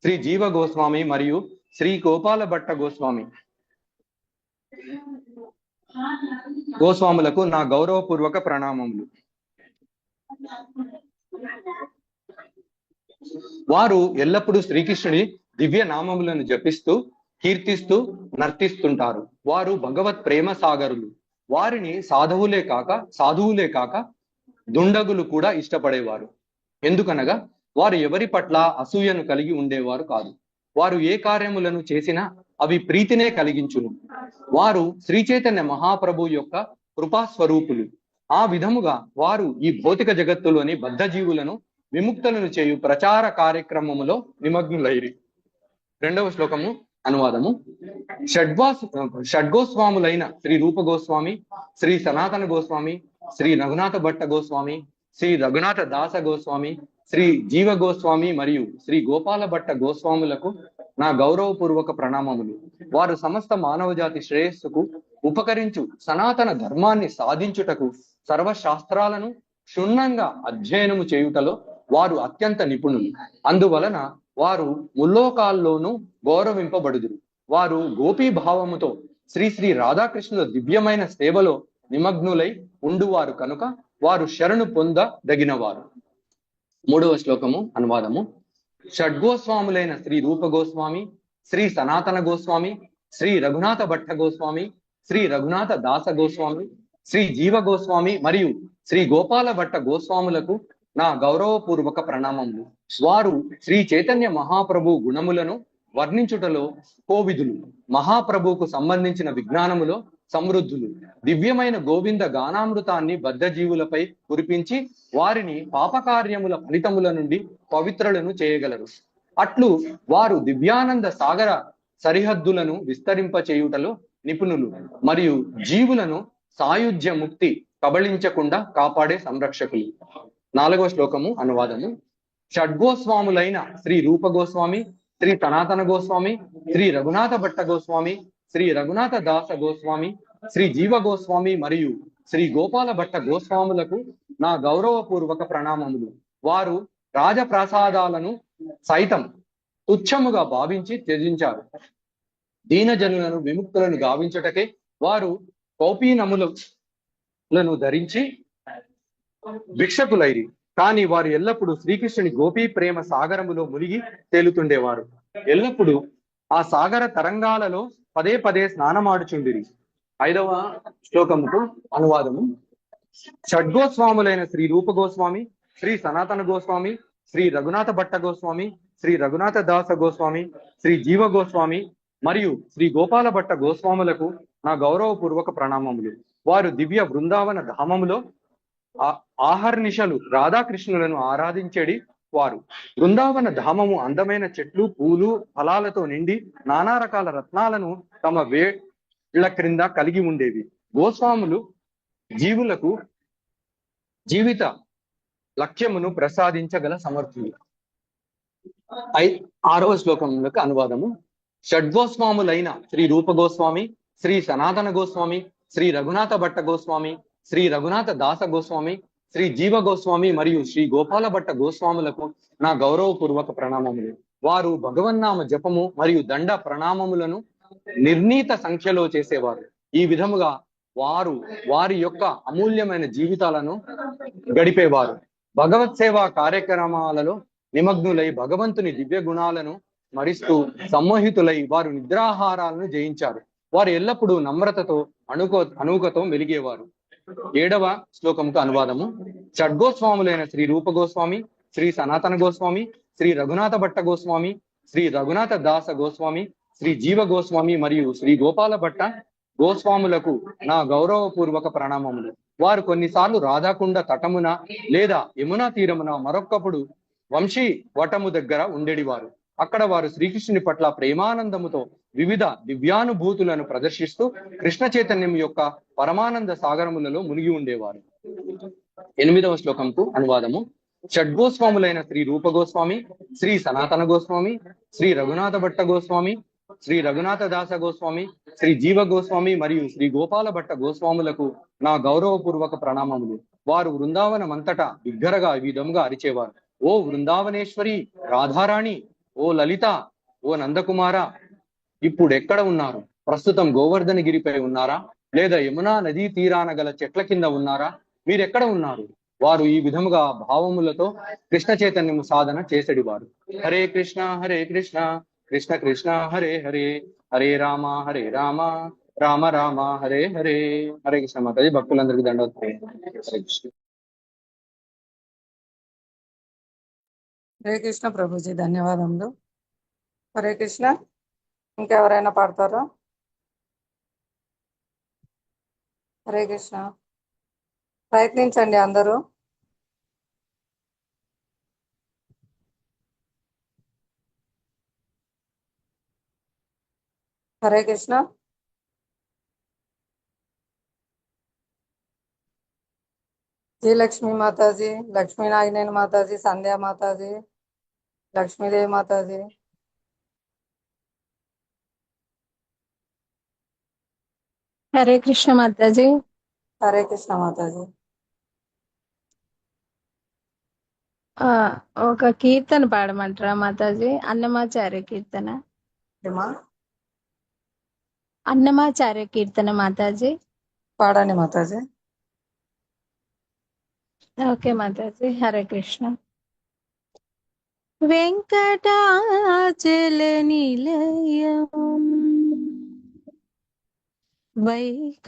శ్రీ జీవ గోస్వామి మరియు శ్రీ గోపాల భట్ట గోస్వాములకు నా గౌరవపూర్వక ప్రణామములు. వారు ఎల్లప్పుడూ శ్రీకృష్ణుడి దివ్య నామములను జపిస్తూ కీర్తిస్తూ నర్తిస్తుంటారు. వారు భగవత్ ప్రేమ సాగరులు. వారిని సాధువులే కాక దుండగులు కూడా ఇష్టపడేవారు. ఎందుకనగా వారు ఎవరి పట్ల అసూయను కలిగి ఉండేవారు కాదు. వారు ఏ కార్యములను చేసినా అవి ప్రీతినే కలిగించును. వారు శ్రీ చైతన్య మహాప్రభు యొక్క కృపాస్వరూపులు. ఆ విధముగా వారు ఈ భౌతిక జగత్తులోని బద్ధజీవులను విముక్తులను చేయు ప్రచార కార్యక్రమములో నిమగ్నులైరి. రెండవ శ్లోకము అనువాదము. షడ్గోస్వాములైన శ్రీ రూప గోస్వామి, శ్రీ సనాతన గోస్వామి, శ్రీ రఘునాథ భట్ట గోస్వామి, శ్రీ రఘునాథ దాస గోస్వామి, శ్రీ జీవ గోస్వామి మరియు శ్రీ గోపాల భట్ట గోస్వాములకు నా గౌరవపూర్వక ప్రణామములు. వారు సమస్త మానవజాతి శ్రేయస్సుకు ఉపకరించు సనాతన ధర్మాన్ని సాధించుటకు సర్వశాస్త్రాలను క్షుణ్ణంగా అధ్యయనము చేయుటలో వారు అత్యంత నిపుణులు. అందువలన వారు ముల్లోకాల్లోనూ గౌరవింపబడుదురు. వారు గోపీ భావముతో శ్రీ శ్రీ రాధాకృష్ణుల దివ్యమైన సేవలో నిమగ్నులై ఉండువారు కనుక వారు శరణు పొందదగినవారు. మూడవ శ్లోకము అనువాదము. షడ్గోస్వాములైన శ్రీ రూప గోస్వామి, శ్రీ సనాతన గోస్వామి, శ్రీ రఘునాథ భట్ట గోస్వామి, శ్రీ రఘునాథ దాస గోస్వామి, శ్రీ జీవ గోస్వామి మరియు శ్రీ గోపాల భట్ట గోస్వాములకు నా గౌరవపూర్వక ప్రణామములు. వారు శ్రీ చైతన్య మహాప్రభు గుణములను వర్ణించుటలో కోవిదులు. మహాప్రభువుకు సంబంధించిన విజ్ఞానములో సమృద్ధులు. దివ్యమైన గోవింద గానామృతాన్ని బద్ధజీవులపై కురిపించి వారిని పాపకార్యముల ఫలితముల నుండి పవిత్రులను చేయగలరు. అట్లు వారు దివ్యానంద సాగర సరిహద్దులను విస్తరింపచేయుటలో నిపుణులు మరియు జీవులను సాయుధ్య ముక్తి కబళించకుండా కాపాడే సంరక్షకులు. 4వ శ్లోకము అనువాదము. షడ్గోస్వాములైన శ్రీ రూప గోస్వామి, శ్రీ సనాతన గోస్వామి, శ్రీ రఘునాథ భట్ట గోస్వామి, శ్రీ రఘునాథ దాస గోస్వామి, శ్రీ జీవ గోస్వామి మరియు శ్రీ గోపాల భట్ట గోస్వాములకు నా గౌరవపూర్వక ప్రణామములు. వారు రాజప్రసాదాలను సైతం తుచ్చముగా భావించి త్యజించారు. దీనజనులను విముక్తులను గావించుటకే వారు కౌపీనములను ధరించి భిక్షకులైరి. కానీ వారు ఎల్లప్పుడూ శ్రీకృష్ణుని గోపీ ప్రేమ సాగరములో మునిగి తేలుతుండేవారు. ఎల్లప్పుడూ ఆ సాగర తరంగాలలో పదే పదే స్నానమాడుచుండిరి. 5వ శ్లోకముకు అనువాదము. షడ్గోస్వాములైన శ్రీ రూప గోస్వామి, శ్రీ సనాతన గోస్వామి, శ్రీ రఘునాథ భట్ట గోస్వామి, శ్రీ రఘునాథ దాస గోస్వామి, శ్రీ జీవ గోస్వామి మరియు శ్రీ గోపాల భట్ట గోస్వాములకు నా గౌరవపూర్వక ప్రణామములు. వారు దివ్య బృందావన ధామములో ఆహర్నిశలు రాధాకృష్ణులను ఆరాధించేడి వారు. బృందావన ధామము అందమైన చెట్లు, పూలు, ఫలాలతో నిండి నానా రకాల రత్నాలను తమ వేళ్ల క్రింద కలిగి ఉండేవి. గోస్వాములు జీవులకు జీవిత లక్ష్యమును ప్రసాదించగల సమర్థులు. 6వ శ్లోకములకు అనువాదము. షడ్గోస్వాములైన శ్రీ రూప గోస్వామి, శ్రీ సనాతన గోస్వామి, శ్రీ రఘునాథ భట్ట గోస్వామి, శ్రీ రఘునాథ దాస గోస్వామి, శ్రీ జీవ గోస్వామి మరియు శ్రీ గోపాల భట్ట గోస్వాములకు నా గౌరవపూర్వక ప్రణామములు. వారు భగవన్నామ జపము మరియు దండ ప్రణామములను నిర్ణీత సంఖ్యలో చేసేవారు. ఈ విధముగా వారు వారి యొక్క అమూల్యమైన జీవితాలను గడిపేవారు. భగవత్ సేవా కార్యక్రమాలలో నిమగ్నులై భగవంతుని దివ్య గుణాలను స్మరిస్తూ సమ్మోహితులై వారు నిద్రాహారాలను జయించారు. వారు ఎల్లప్పుడూ నమ్రతతో అనూకతో మెలిగేవారు. 7వ శ్లోకముకు అనువాదము. షడ్గోస్వాములైన శ్రీ రూప గోస్వామి, శ్రీ సనాతన గోస్వామి, శ్రీ రఘునాథ భట్ట గోస్వామి, శ్రీ రఘునాథ దాస గోస్వామి, శ్రీ జీవ గోస్వామి మరియు శ్రీ గోపాల భట్ట గోస్వాములకు నా గౌరవపూర్వక ప్రణామములు. వారు కొన్నిసార్లు రాధాకుండ తటమున లేదా యమునా తీరమున, మరొకప్పుడు వంశీ వటము దగ్గర ఉండేడివారు. అక్కడ వారు శ్రీకృష్ణుని పట్ల ప్రేమానందముతో వివిధ దివ్యానుభూతులను ప్రదర్శిస్తూ కృష్ణ చైతన్యం యొక్క పరమానంద సాగరములలో మునిగి ఉండేవారు. 8వ శ్లోకంకు అనువాదము. షడ్గోస్వాములైన శ్రీ రూప గోస్వామి, శ్రీ సనాతన గోస్వామి, శ్రీ రఘునాథ భట్ట గోస్వామి, శ్రీ రఘునాథ దాస గోస్వామి, శ్రీ జీవ గోస్వామి మరియు శ్రీ గోపాల భట్ట గోస్వాములకు నా గౌరవపూర్వక ప్రణామములు. వారు బృందావనమంతటా బిగ్గరగా ఈ విధముగా అరిచేవారు. ఓ బృందావనేశ్వరి రాధారాణి, ఓ లలిత, ఓ నందకుమార, ఇప్పుడు ఎక్కడ ఉన్నారు? ప్రస్తుతం గోవర్ధన గిరిపై ఉన్నారా, లేదా యమునా నదీ తీరాన గల చెట్ల కింద ఉన్నారా? మీరెక్కడ ఉన్నారు? వారు ఈ విధముగా భావములతో కృష్ణ చైతన్యము సాధన చేసేడివారు. హరే కృష్ణ కృష్ణ కృష్ణ హరే హరే, హరే రామ రామ రామ హరే హరే. హరే కృష్ణ మాతాజీ. భక్తులందరికీ దండవత్సరం. హరే కృష్ణ. హరే కృష్ణ ప్రభుజీ, ధన్యవాదములు. హరే కృష్ణ. ఇంకెవరైనా పాడతారా? హరే కృష్ణ. ప్రయత్నించండి అందరూ. హరే కృష్ణ. జీ లక్ష్మీ మాతాజీ, లక్ష్మీ నాగినేని మాతాజీ, సంధ్యా మాతాజీ, లక్ష్మీదేవి మాతాజీ. హరే కృష్ణ మాతాజీ. హరే కృష్ణ మాతాజీ. ఒక కీర్తన పాడమంటారా మాతాజీ? అన్నమాచార్య కీర్తన. ఏమా? అన్నమాచార్య కీర్తన మాతాజీ. పాడండి మాతాజీ. ఓకే మాతాజీ. హరే కృష్ణ. వెంకటాచల నిలయం వైకుంఠపురవాసం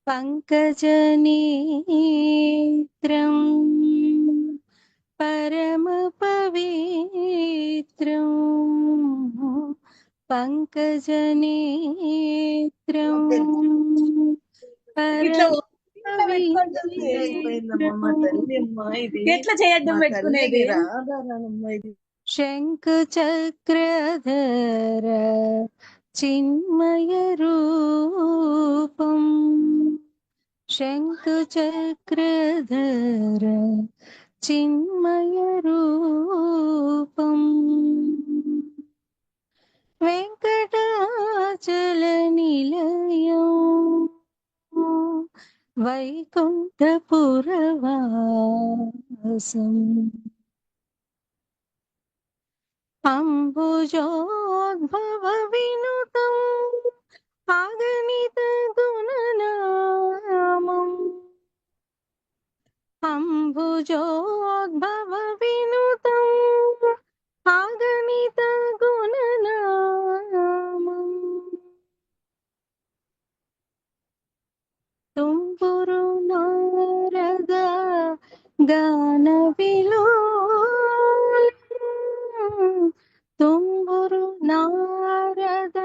పంకజనేత్రం పరమ పవిత్రం పంకజనేత్రం ఎట్లా చేయొద్దాం పెట్టుకునేది? శంఖచక్రధర చిన్మయ రూపం శంఖచక్రధర చిన్మయ రూపం వెంకటాచల నిలయం వైకుంఠపురవాసం అంబుజోద్భవ వినుతం అగణిత గుణనామం అంబుజోద్భవ వినుతం అగణిత గుణనామం తుంబురు నారద గాన విలోలం తుంబురు నారద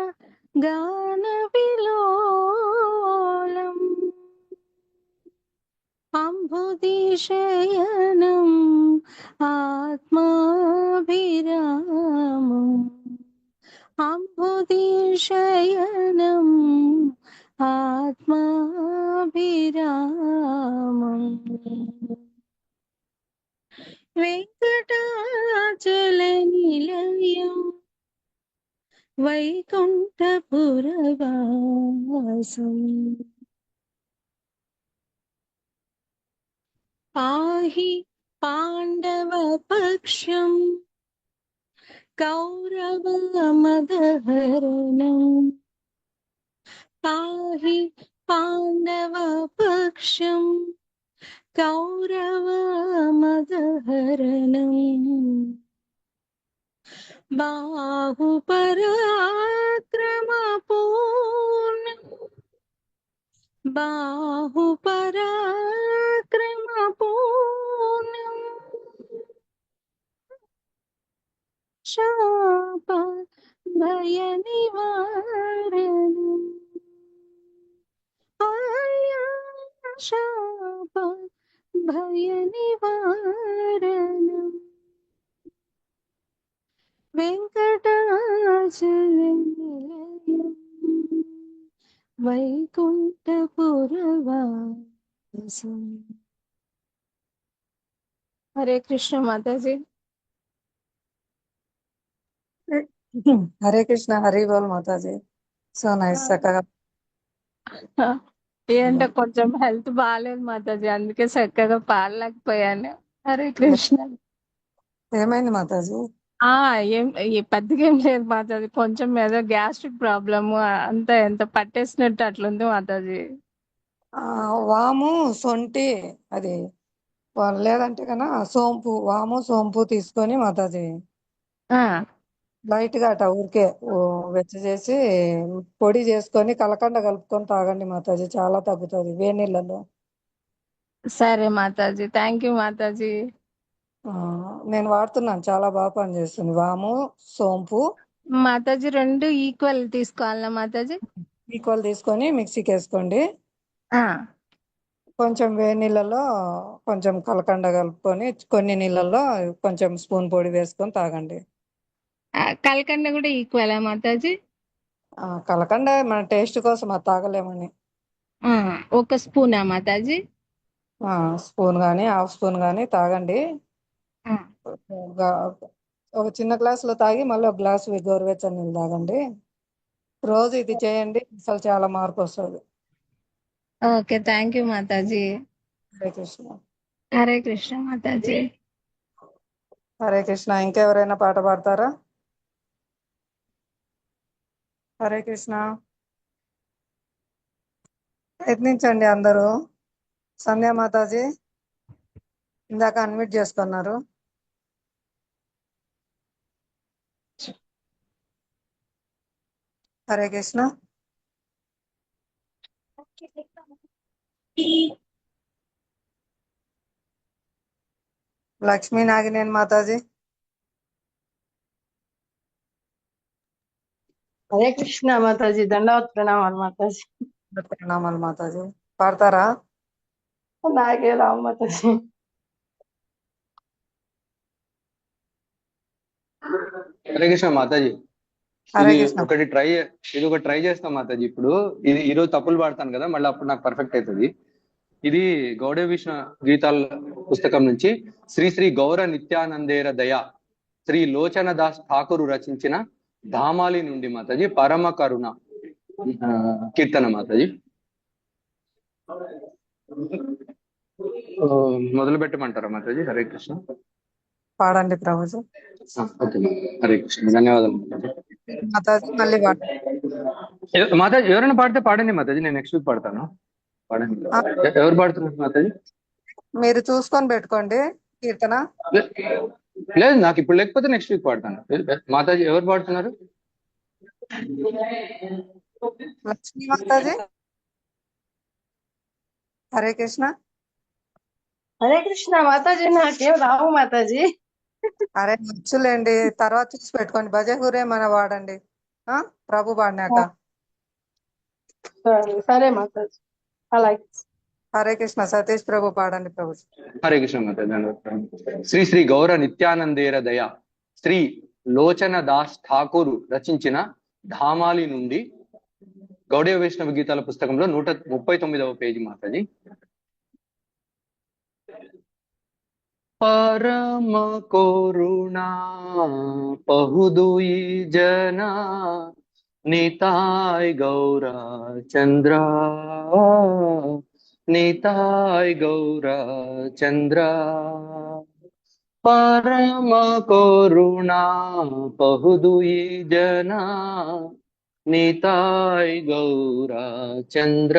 గాన విలోలం అంబుదీశయనం ఆత్మాభిరామం అంబుదీశయనం ఆత్మాభిరామం వెంకటాచల నిలయం వైకుంఠపురవాసం పాహి పాండవపక్షం కౌరవమదహరణం పాహి పాండవపక్షం కౌరవమదహరణం బాహుపరాక్రమపూర్ణం బాహుపరాక్రమపూర్ణం శాప భయ నివారణం శాప భయ నివారణం వెంకటాచల నిలయం వైకుంఠపురవాసం. హరే కృష్ణ మాతాజీ. హరే కృష్ణ, హరి బోల్ మాతాజీ. సో నైస్, చక్కగా. ఏంటో కొంచెం హెల్త్ బాగాలేదు మాతాజీ, అందుకే చక్కగా పాడలేకపోయాను. హరే కృష్ణ. ఏమైంది మాతాజీ? ఏం పెద్దగా ఏం లేదు మాతాజీ, కొంచెం ఏదో గ్యాస్ట్రిక్ ప్రాబ్లమ్ అంతా ఎంత పట్టేసినట్టు అట్లుంది మాతాజీ. వాము సొంటి అది లేదంటే కన్నా సోంపు, వాము సోంపు తీసుకొని మాతాజీ లైట్ గా అట ఊరికే వెచ్చ చేసి పొడి చేసుకొని కలకండ కలుపుకొని తాగండి మాతాజీ, చాలా తగ్గుతుంది వేడి నీళ్ళలో. సరే మాతాజీ, థ్యాంక్ యూ మాతాజీ. నేను వాడుతున్నాను, చాలా బాగా పనిచేస్తుంది. వాము సోంపు మాతాజీ రెండు ఈక్వల్ తీసుకోవాలా మాతాజీ? ఈక్వల్ తీసుకొని మిక్సీకి వేసుకోండి. ఆ, కొంచెం వేడి నీళ్ళలో కొంచెం కలకండ కలుపుకొని కొన్ని నీళ్ళల్లో కొంచెం స్పూన్ పొడి వేసుకొని తాగండి. కలకండ కూడా ఈక్వలా మాతాజీ? కలకండ మన టేస్ట్ కోసం అది తాగలేమని. ఒక స్పూనా మాతాజీ? స్పూన్ కానీ హాఫ్ స్పూన్ కానీ తాగండి. ఆ, ఒక చిన్న గ్లాసులో తాగి మళ్ళీ ఒక గ్లాసు గోరువెచ్చని నీళ్ళు తాగండి. రోజు ఇది చేయండి, అసలు చాలా మార్పు వస్తుంది. Okay, thank you Mataji. Hare Krishna. Hare Krishna Mataji. Hare Krishna. ఇంకెవరైనా పాట పాడతారా? హరే కృష్ణ. ప్రయత్నించండి అందరూ. సంధ్యా మాతాజీ ఇందాక అన్మ్యూట్ చేసుకున్నారు. హరే కృష్ణ. లక్ష్మీ నాగినేని మాతాజీ. హరే కృష్ణ మాతాజీ, దండవత్ ప్రణామాలు మాతాజీ. ప్రణామాలు మాతాజీ. పాడతారా? నాకే రావు మాతాజీ. హరే కృష్ణ మాతాజీ. హరే ఇది కృష్ణ. ఒకటి ట్రై చేస్తాం మాతాజీ. ఇప్పుడు ఇది ఈరోజు తప్పులు పాడతాను కదా, మళ్ళీ అప్పుడు నాకు పర్ఫెక్ట్ అవుతుంది. ఇది గౌడవ విష్ణు గీతాల పుస్తకం నుంచి శ్రీ శ్రీ గౌర నిత్యానందేర దయా శ్రీ లోచన దాస్ ఠాకూరు రచించిన ధామాలి నుండి మాతాజీ పరమ కరుణ కీర్తన మాతాజీ. మొదలు పెట్టమంటారా మాతాజీ? హరే కృష్ణ. పాడండి ప్రభుజీ. ఓకే హరే కృష్ణ, ధన్యవాదాలు మాతాజీ. మళ్ళీ పాడండి మాతాజీ. ఎవరైనా పాడితే పాడండి మాతాజీ, నేను నెక్స్ట్ వీక్ పాడతాను. పాడండి. ఎవరు పాడుతున్నారు మాతాజీ? మీరు చూసుకొని పెట్టుకోండి కీర్తన. లేదు, నాకు ఇప్పుడు లేకపోతే నెక్స్ట్ వీక్ పాడతాను. మాతాజీ ఎవరు పాడుతున్నారు? లక్ష్మీ మాతాజీ. హరే కృష్ణ. హరే కృష్ణ మాతాజీ. నాకేం రావు మాతాజీ. అరే నచ్చులేండి, తర్వాత చూసి పెట్టుకోండి. భజహురే మన వాడండి ప్రభు పాడినాక. సరే మాతాజీ, అలాగే. హరే కృష్ణ. సతీష్ ప్రభు పాడండి ప్రభు. హరే కృష్ణ మాతాజీ. శ్రీ శ్రీ గౌర నిత్యానందేర దయ శ్రీ లోచన దాస్ ఠాకూర్ రచించిన ధామాలి నుండి గౌడీయ వైష్ణవ గీతాల పుస్తకంలో 139వ పేజీ మాతాజీ. పరమ కరుణా పహుదుయి జనా నితాయ్ గౌరా చంద్ర నితాయ్ గౌరా చంద్ర పరమ కరుణా పహుదుయి జనా నితాయ్ గౌరా చంద్ర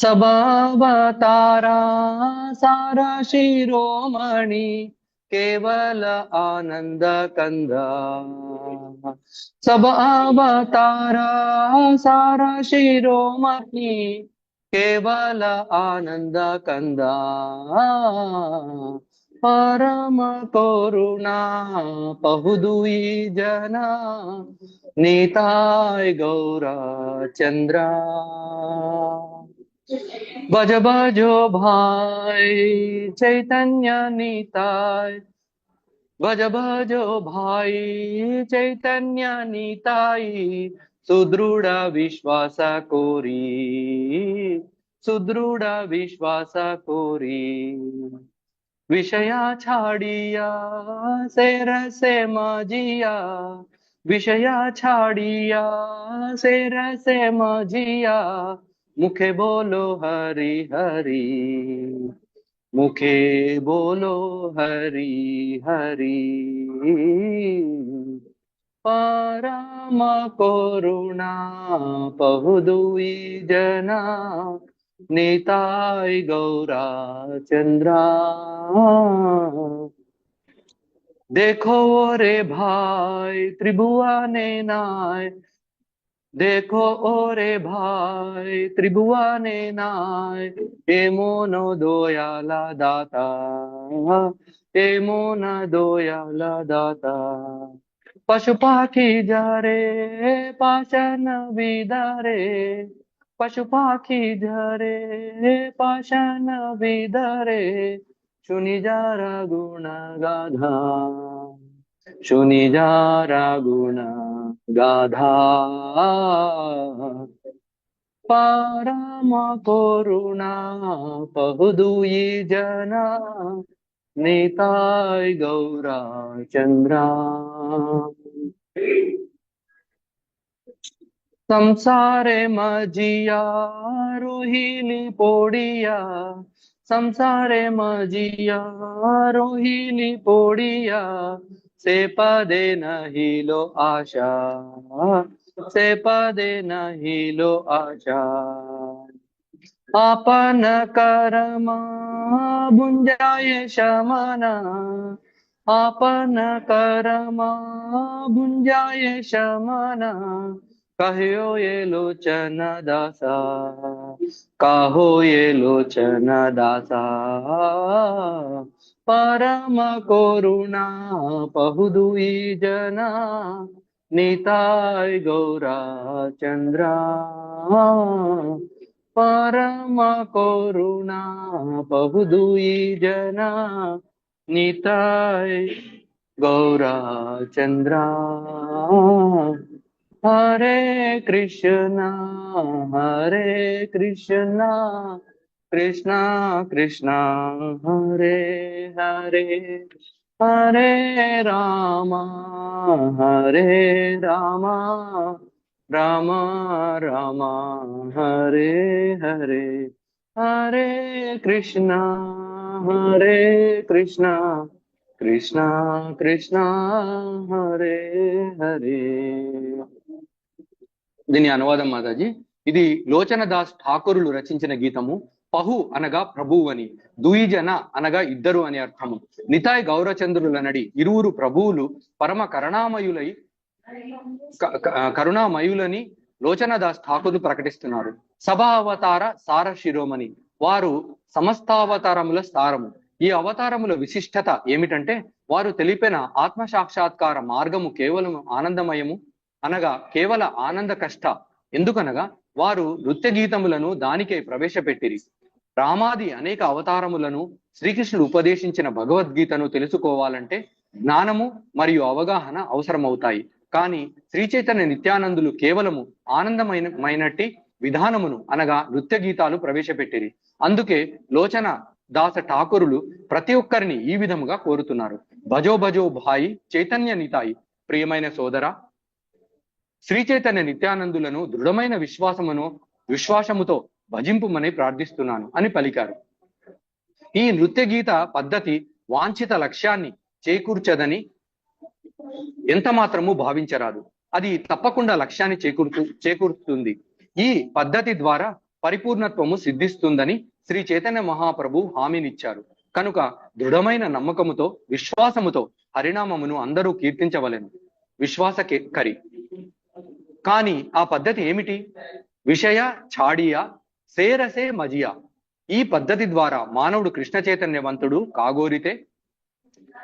సబావతారా సారా శిరోమణి కేవల ఆనంద కంద సబావతారా సారా శిరోమణి కేవల ఆనంద కంద పరమ కరుణా పహుదుయి జనా నితాయ్ గౌరా చంద్ర భజ భజో భాయ్ చైతన్య నితాయ్ భజ భజో భాయ్ చైతన్య నితాయ్ సుదృఢ విశ్వాస కోరి సుదృఢ విశ్వాస కోరి విషయా ఛాడియా సేర సే మాజియా విషయా ఛాడియా సేర సే మాజియా ముఖే బోలో హరి హరి ముఖే బోలో హరి హరి పరమ కరుణా పహుదుయి జనా నితాయ్ గౌరా చంద్ర देखो रे भाई त्रिभुवने नाय देखो ओरे भाई त्रिभुवने नाय ए मोनो दोयाला दाता ए मोना दोयाला दाता पशु पाखी जा रे पाशन विदारे पशु पाखी जा रे पाशन विदारे शुनि जारा गुण गाधा शुनि जारा गुण गाधा परम करुणा पहुदुई जना निताय गौरा चंद्रा संसारे मजिया रोहिली पोड़िया संसारे मजिया रोहिली पोड़िया से पदे नहीं लो आशा से पदे नहीं लो आशा आपन कर्मा भुंजाए शमना आपन कर्मा भुंजाए शमना कहो ये लोचन दासा कहो ये लोचन दासा परम करुणा पहुदुई जना निताय गौरा चंद्रा परम करुणा पहुदुई जना निताय గౌరా చంద్ర హరే కృష్ణ హరే కృష్ణ కృష్ణ కృష్ణ హరే హరే హరే రామ హరే రామ రామ రామ హరే హరే హరే కృష్ణ హరే కృష్ణ కృష్ణ కృష్ణ హరే హరే. దీని అనువాదం మాతాజీ. ఇది లోచన దాస్ ఠాకూరులు రచించిన గీతము. పహు అనగా ప్రభువు అని, దుయిజన అనగా ఇద్దరు అని అర్థము. నితాయ్ గౌరచంద్రులనడి ఇరువురు ప్రభువులు పరమ కరుణామయులని లోచనదాస్ ఠాకూర్లు ప్రకటిస్తున్నారు. సభా అవతార సార శిరోమణి, వారు సమస్తావతారముల సారము. ఈ అవతారముల విశిష్టత ఏమిటంటే వారు తెలిపిన ఆత్మ సాక్షాత్కార మార్గము కేవలం ఆనందమయము అనగా కేవల ఆనంద కష్ట. ఎందుకనగా వారు నృత్య గీతములను దానికై ప్రవేశపెట్టిరి. రామాది అనేక అవతారములను శ్రీకృష్ణుడు ఉపదేశించిన భగవద్గీతను తెలుసుకోవాలంటే జ్ఞానము మరియు అవగాహన అవసరమవుతాయి. కానీ శ్రీ చైతన్య నిత్యానందులు కేవలము ఆనందమైనట్టి విధానమును అనగా నృత్య గీతాలు ప్రవేశపెట్టిరి. అందుకే లోచన దాస ఠాకూరులు ప్రతి ఒక్కరిని ఈ విధముగా కోరుతున్నారు. భజో భజో భాయి చైతన్య నితాయి, ప్రియమైన సోదర శ్రీ చైతన్య నిత్యానందులను దృఢమైన విశ్వాసముతో భజింపుమని ప్రార్థిస్తున్నాను అని పలికారు. ఈ నృత్య గీత పద్ధతి వాంఛిత లక్ష్యాన్ని చేకూర్చదని ఎంత మాత్రము భావించరాదు. అది తప్పకుండా లక్ష్యాన్ని చేకూరుతుంది. ఈ పద్ధతి ద్వారా పరిపూర్ణత్వము సిద్ధిస్తుందని శ్రీ చైతన్య మహాప్రభు హామీనిచ్చారు. కనుక దృఢమైన నమ్మకముతో విశ్వాసముతో హరినామమును అందరూ కీర్తించవలెను. విశ్వాసకరి. కానీ ఆ పద్ధతి ఏమిటి? విషయ ఛాడియా సేరసే మజియా. ఈ పద్ధతి ద్వారా మానవుడు కృష్ణ చైతన్యవంతుడు కాగోరితే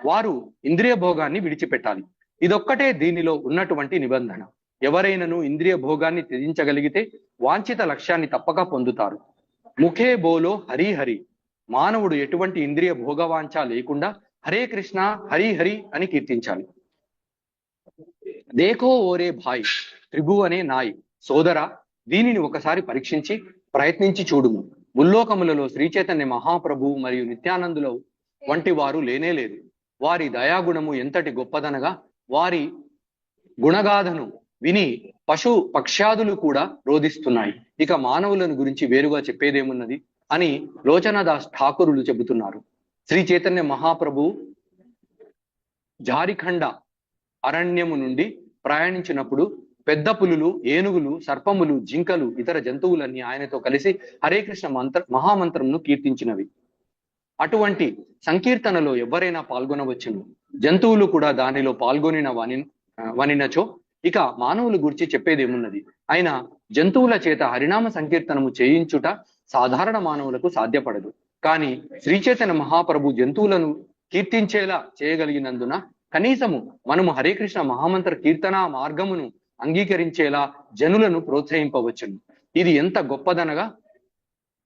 వారు ఇంద్రియ భోగాన్ని విడిచిపెట్టాలి. ఇదొక్కటే దీనిలో ఉన్నటువంటి నిబంధన. ఎవరైనను ఇంద్రియ భోగాన్ని త్యజించగలిగితే వాంఛిత లక్ష్యాన్ని తప్పక పొందుతారు. ముఖే బోలో హరి హరి. మానవుడు ఎటువంటి ఇంద్రియ భోగవాంఛ లేకుండా హరే కృష్ణ హరి హరి అని కీర్తించాలి. దేఖో ఓరే భాయ్ త్రిభువనే నాయ్. సోదర, దీనిని ఒకసారి పరీక్షించి ప్రయత్నించి చూడుము. ముల్లోకములలో శ్రీ చైతన్య మహాప్రభువు మరియు నిత్యానందుల వంటి వారు లేనేలేరు. వారి దయాగుణము ఎంతటి గొప్పదనగా వారి గుణగాథను విని పక్షాదులు కూడా రోధిస్తున్నాయి. ఇక మానవులను గురించి వేరుగా చెప్పేదేమున్నది అని లోచనదాస్ ఠాకూరులు చెబుతున్నారు. శ్రీ చైతన్య మహాప్రభు జారిఖండ అరణ్యము నుండి ప్రయాణించినప్పుడు పెద్ద పులులు, ఏనుగులు, సర్పములు, జింకలు, ఇతర జంతువులన్నీ ఆయనతో కలిసి హరే కృష్ణ మహామంత్రంను కీర్తించినవి. అటువంటి సంకీర్తనలో ఎవరైనా పాల్గొనవచ్చును. జంతువులు కూడా దానిలో పాల్గొనిన వనినచో ఇక మానవుల గురించి చెప్పేదేమున్నది. అయినా జంతువుల చేత హరినామ సంకీర్తనము చేయించుట సాధారణ మానవులకు సాధ్యపడదు. కానీ శ్రీ చైతన్య మహాప్రభు జంతువులను కీర్తించేలా చేయగలిగినందున కనీసము మనము హరే కృష్ణ మహామంత్ర కీర్తన మార్గమును అంగీకరించేలా జనులను ప్రోత్సహింపవచ్చును. ఇది ఎంత గొప్పదనగా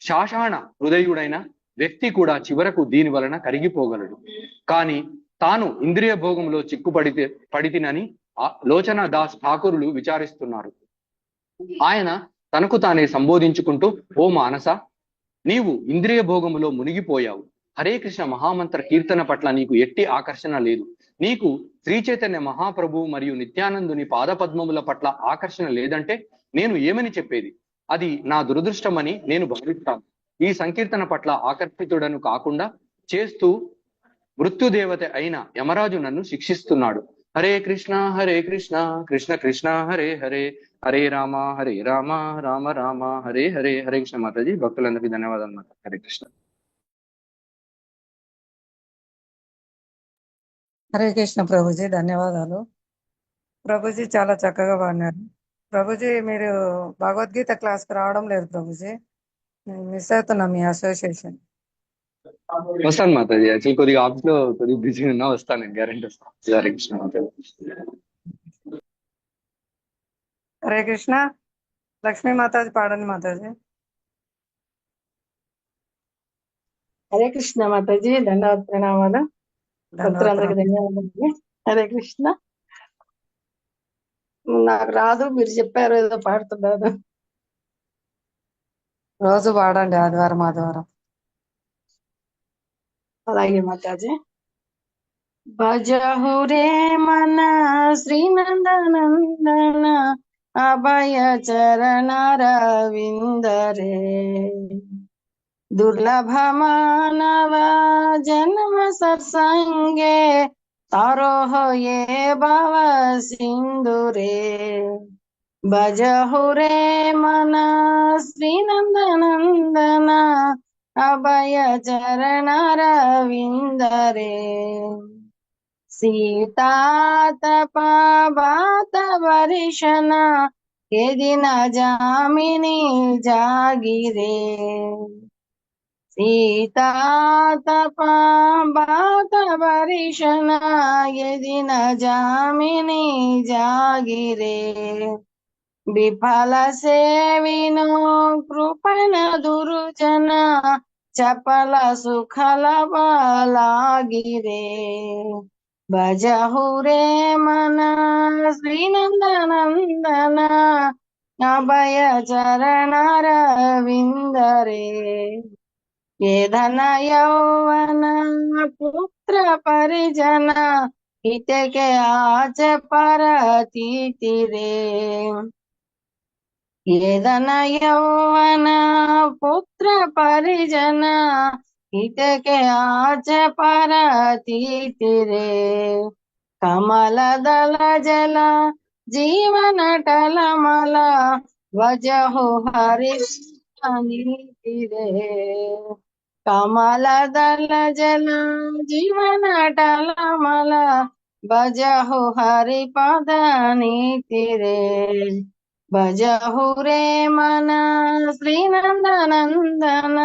శాషాణ హృదయుడైన వ్యక్తి కూడా చివరకు దీని వలన కరిగిపోగలడు. కానీ తాను ఇంద్రియ భోగంలో పడితినని లోచన దాస్ ఠాకూరులు విచారిస్తున్నారు. ఆయన తనకు తానే సంబోధించుకుంటూ, ఓ మానస, నీవు ఇంద్రియ భోగములో మునిగిపోయావు. హరే కృష్ణ మహామంత్ర కీర్తన పట్ల నీకు ఎట్టి ఆకర్షణ లేదు. నీకు శ్రీ చైతన్య మహాప్రభు మరియు నిత్యానందుని పాదపద్మముల పట్ల ఆకర్షణ లేదంటే నేను ఏమని చెప్పేది? అది నా దురదృష్టమని నేను భావిస్తాను. ఈ సంకీర్తన పట్ల ఆకర్షితుడను కాకుండా చేస్తూ మృత్యుదేవత అయిన యమరాజు నన్ను శిక్షిస్తున్నాడు. హరే కృష్ణ కృష్ణ కృష్ణ హరే హరే, హరే రామ రామ రామ హరే హరే. హరే కృష్ణ మాతాజీ. భక్తులందరికీ ధన్యవాదాలు మాత. హరే కృష్ణ. హరే కృష్ణ ప్రభుజీ, ధన్యవాదాలు. ప్రభుజీ చాలా చక్కగా పాడినారు. ప్రభుజీ మీరు భగవద్గీత క్లాస్కి రావడం లేదు ప్రభుజీ, మిస్ అవుతున్నా మీ అసోసియేషన్. వస్తాను మాతాజీ. యాక్చువల్ కొద్దిగా ఆఫీస్ లో కొద్దిగా బిజీ ఉన్నా వస్తాను, గ్యారెంటీ వస్తాను. హరే కృష్ణ మాతాజీ. హరే కృష్ణ. లక్ష్మీ మాతాజీ పాడండి మాతాజీ. హరే కృష్ణ మాతాజీ, దండవత్ ప్రణామాలు. భక్తులందరికీ ధన్యవాదాలు. హరే కృష్ణ. నాకు రాదు, మీరు చెప్పారు ఏదో పాడుతున్నారు. రోజు పాడండి ఆదివారం ఆదివారం. అలాగే మాతాజీ. భజహు రే మన శ్రీనందనందన అభయ చరణ రవిందరే దుర్లభ మానవ జన్మ సత్సంగే तारोह ये भव सिंधुरे भजहु रे मन श्रीनंदनंदन अभय चरण रविंदरे सीता तपा बात वर्षन के दिन जामिनी जागिरे सीता तपा बात वर्षन ये दिन जामिनी जागिरे विफल से विनो कृपण दुर्जन चपल सुखल बलागिरे भजहु रे मन श्रीनंदनंदन अभय चरण रविंदरे ये धन यौवन पुत्र परिजन हित के आज परतीति रे ये धन यौवन पुत्र परिजन हित के आज परतीति रे कमल दल जल जीवन टलमल वजहु हरि नीति रे कमल दल जल जीवन टलमल भजहु हरि पद नीति रे भजहु रे मन श्रीनंदनंदन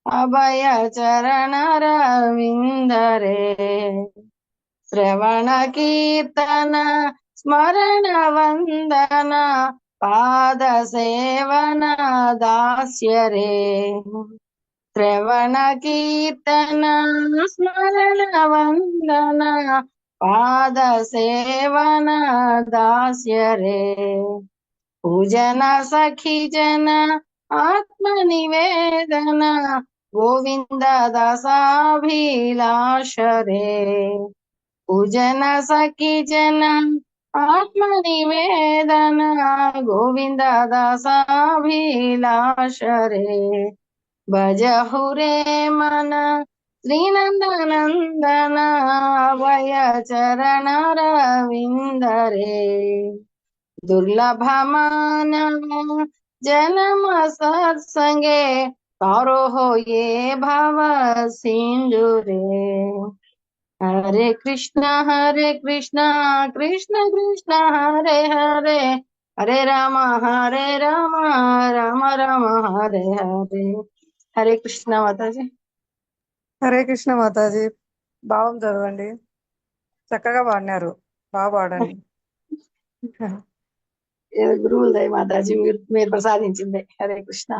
अभय चरण रविंदरे श्रवण कीर्तन स्मरण वंदन पाद सेवन दास्य रे श्रवण कीर्तन स्मरण वंदन पाद सेवन दास्य रे पूजन सखी जन आत्म निवेदन गोविंद दासाभिलाष रे पूजन सखी जन आत्म निवेदन गोविंद दासाभिलाष रे भजहु रे मन श्रीनंदनंदन अभय चरण रविंदरे दुर्लभ मानव जन्म सत्संगे तारो हो ये भव सिंधुरे हरे कृष्ण कृष्ण कृष्ण हरे हरे हरे राम राम राम हरे हरे हरे कृष्ण माताजी హరే కృష్ణ మాతాజీ. భావం చదవండి. చక్కగా పాడినారు, బాగా పాడండి. గురువుల దయ మాతాజీ, మీరు ప్రసాదించింది. హరే కృష్ణ.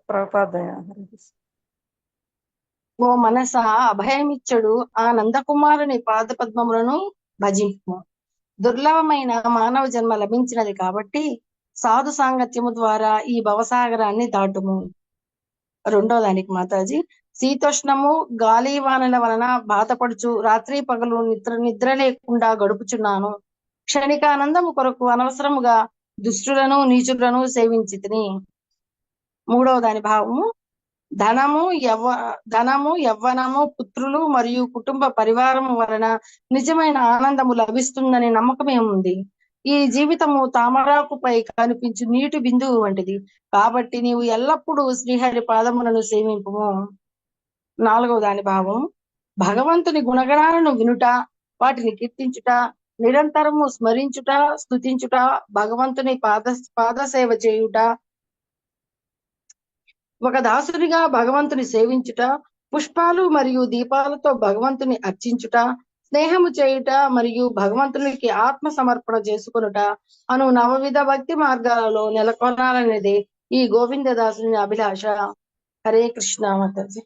ప్రభుపాదయ. హరే కృష్ణ. ఓ మనస అభయమిచ్చడు ఆ నందకుమారుని పాద పద్మములను భజింపు. దుర్లభమైన మానవ జన్మ లభించినది కాబట్టి సాధు సాంగత్యము ద్వారా ఈ భవసాగరాన్ని దాటుము. రెండో దానికి మాతాజీ, శీతోష్ణము గాలి వానల వలన బాధపడుచు రాత్రి పగలు నిద్ర లేకుండా గడుపుచున్నాను. క్షణికానందము కొరకు అనవసరముగా దుష్టులను నీచులను సేవించి తిని. మూడవ దాని భావము, ధనము యవ్వనము పుత్రులు మరియు కుటుంబ పరివారము వలన నిజమైన ఆనందము లభిస్తుందనే నమ్మకమేముంది. ఈ జీవితము తామరాకుపై కనిపించు నీటి బిందువు వంటిది కాబట్టి నీవు ఎల్లప్పుడూ శ్రీహరి పాదములను సేవింపుము. నాలుగవ దాని భావం, భగవంతుని గుణగణాలను వినుట, వాటిని కీర్తించుట, నిరంతరము స్మరించుట, స్తుతించుట, భగవంతుని పాద సేవ చేయుట, ఒక దాసునిగా భగవంతుని సేవించుట, పుష్పాలు మరియు దీపాలతో భగవంతుని అర్చించుట, స్నేహము చేయుట మరియు భగవంతునికి ఆత్మ సమర్పణ చేసుకొనుట అను నవవిధ భక్తి మార్గాలలో నెలకొనాలనేది ఈ గోవిందదాసుని అభిలాష. హరే కృష్ణ మాతాజీ.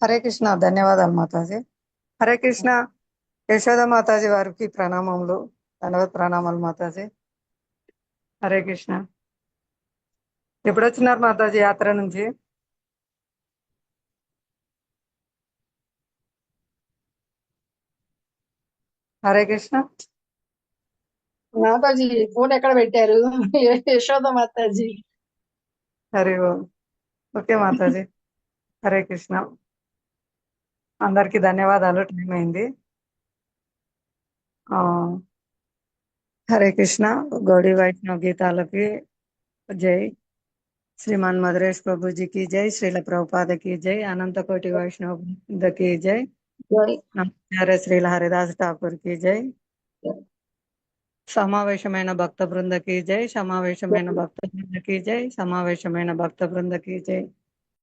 హరే కృష్ణ. ధన్యవాదాలు మాతాజీ. హరే కృష్ణ. యశోద మాతాజీ వారికి ప్రణామములు, ధన్యవాద ప్రణామాలు మాతాజీ. హరే కృష్ణ. ఎప్పుడు వచ్చినారు మాతాజీ యాత్ర నుంచి? హరే కృష్ణ. మాతాజీ ఫోన్ ఎక్కడ పెట్టారు? యశోద మాతాజీ. హరి ఓం. ఓకే మాతాజీ. హరే కృష్ణ. అందరికి ధన్యవాదాలు. టైం అయింది. ఆ, హరే కృష్ణ. గౌడీ వైష్ణవ గీతాలకి జై. శ్రీమాన్ మధురేష్ ప్రభుజీకి జై. శ్రీల ప్రభుపాద की జై. అనంత కోటి వైష్ణవ బృంద की జై. జై. నమస్కార శ్రీల హరిదాస్ ఠాకూర్ की జై. సమావేశమైన భక్త బృంద की జై. సమావేశమైన భక్త బృంద की జై. సమావేశమైన భక్త బృంద की జై.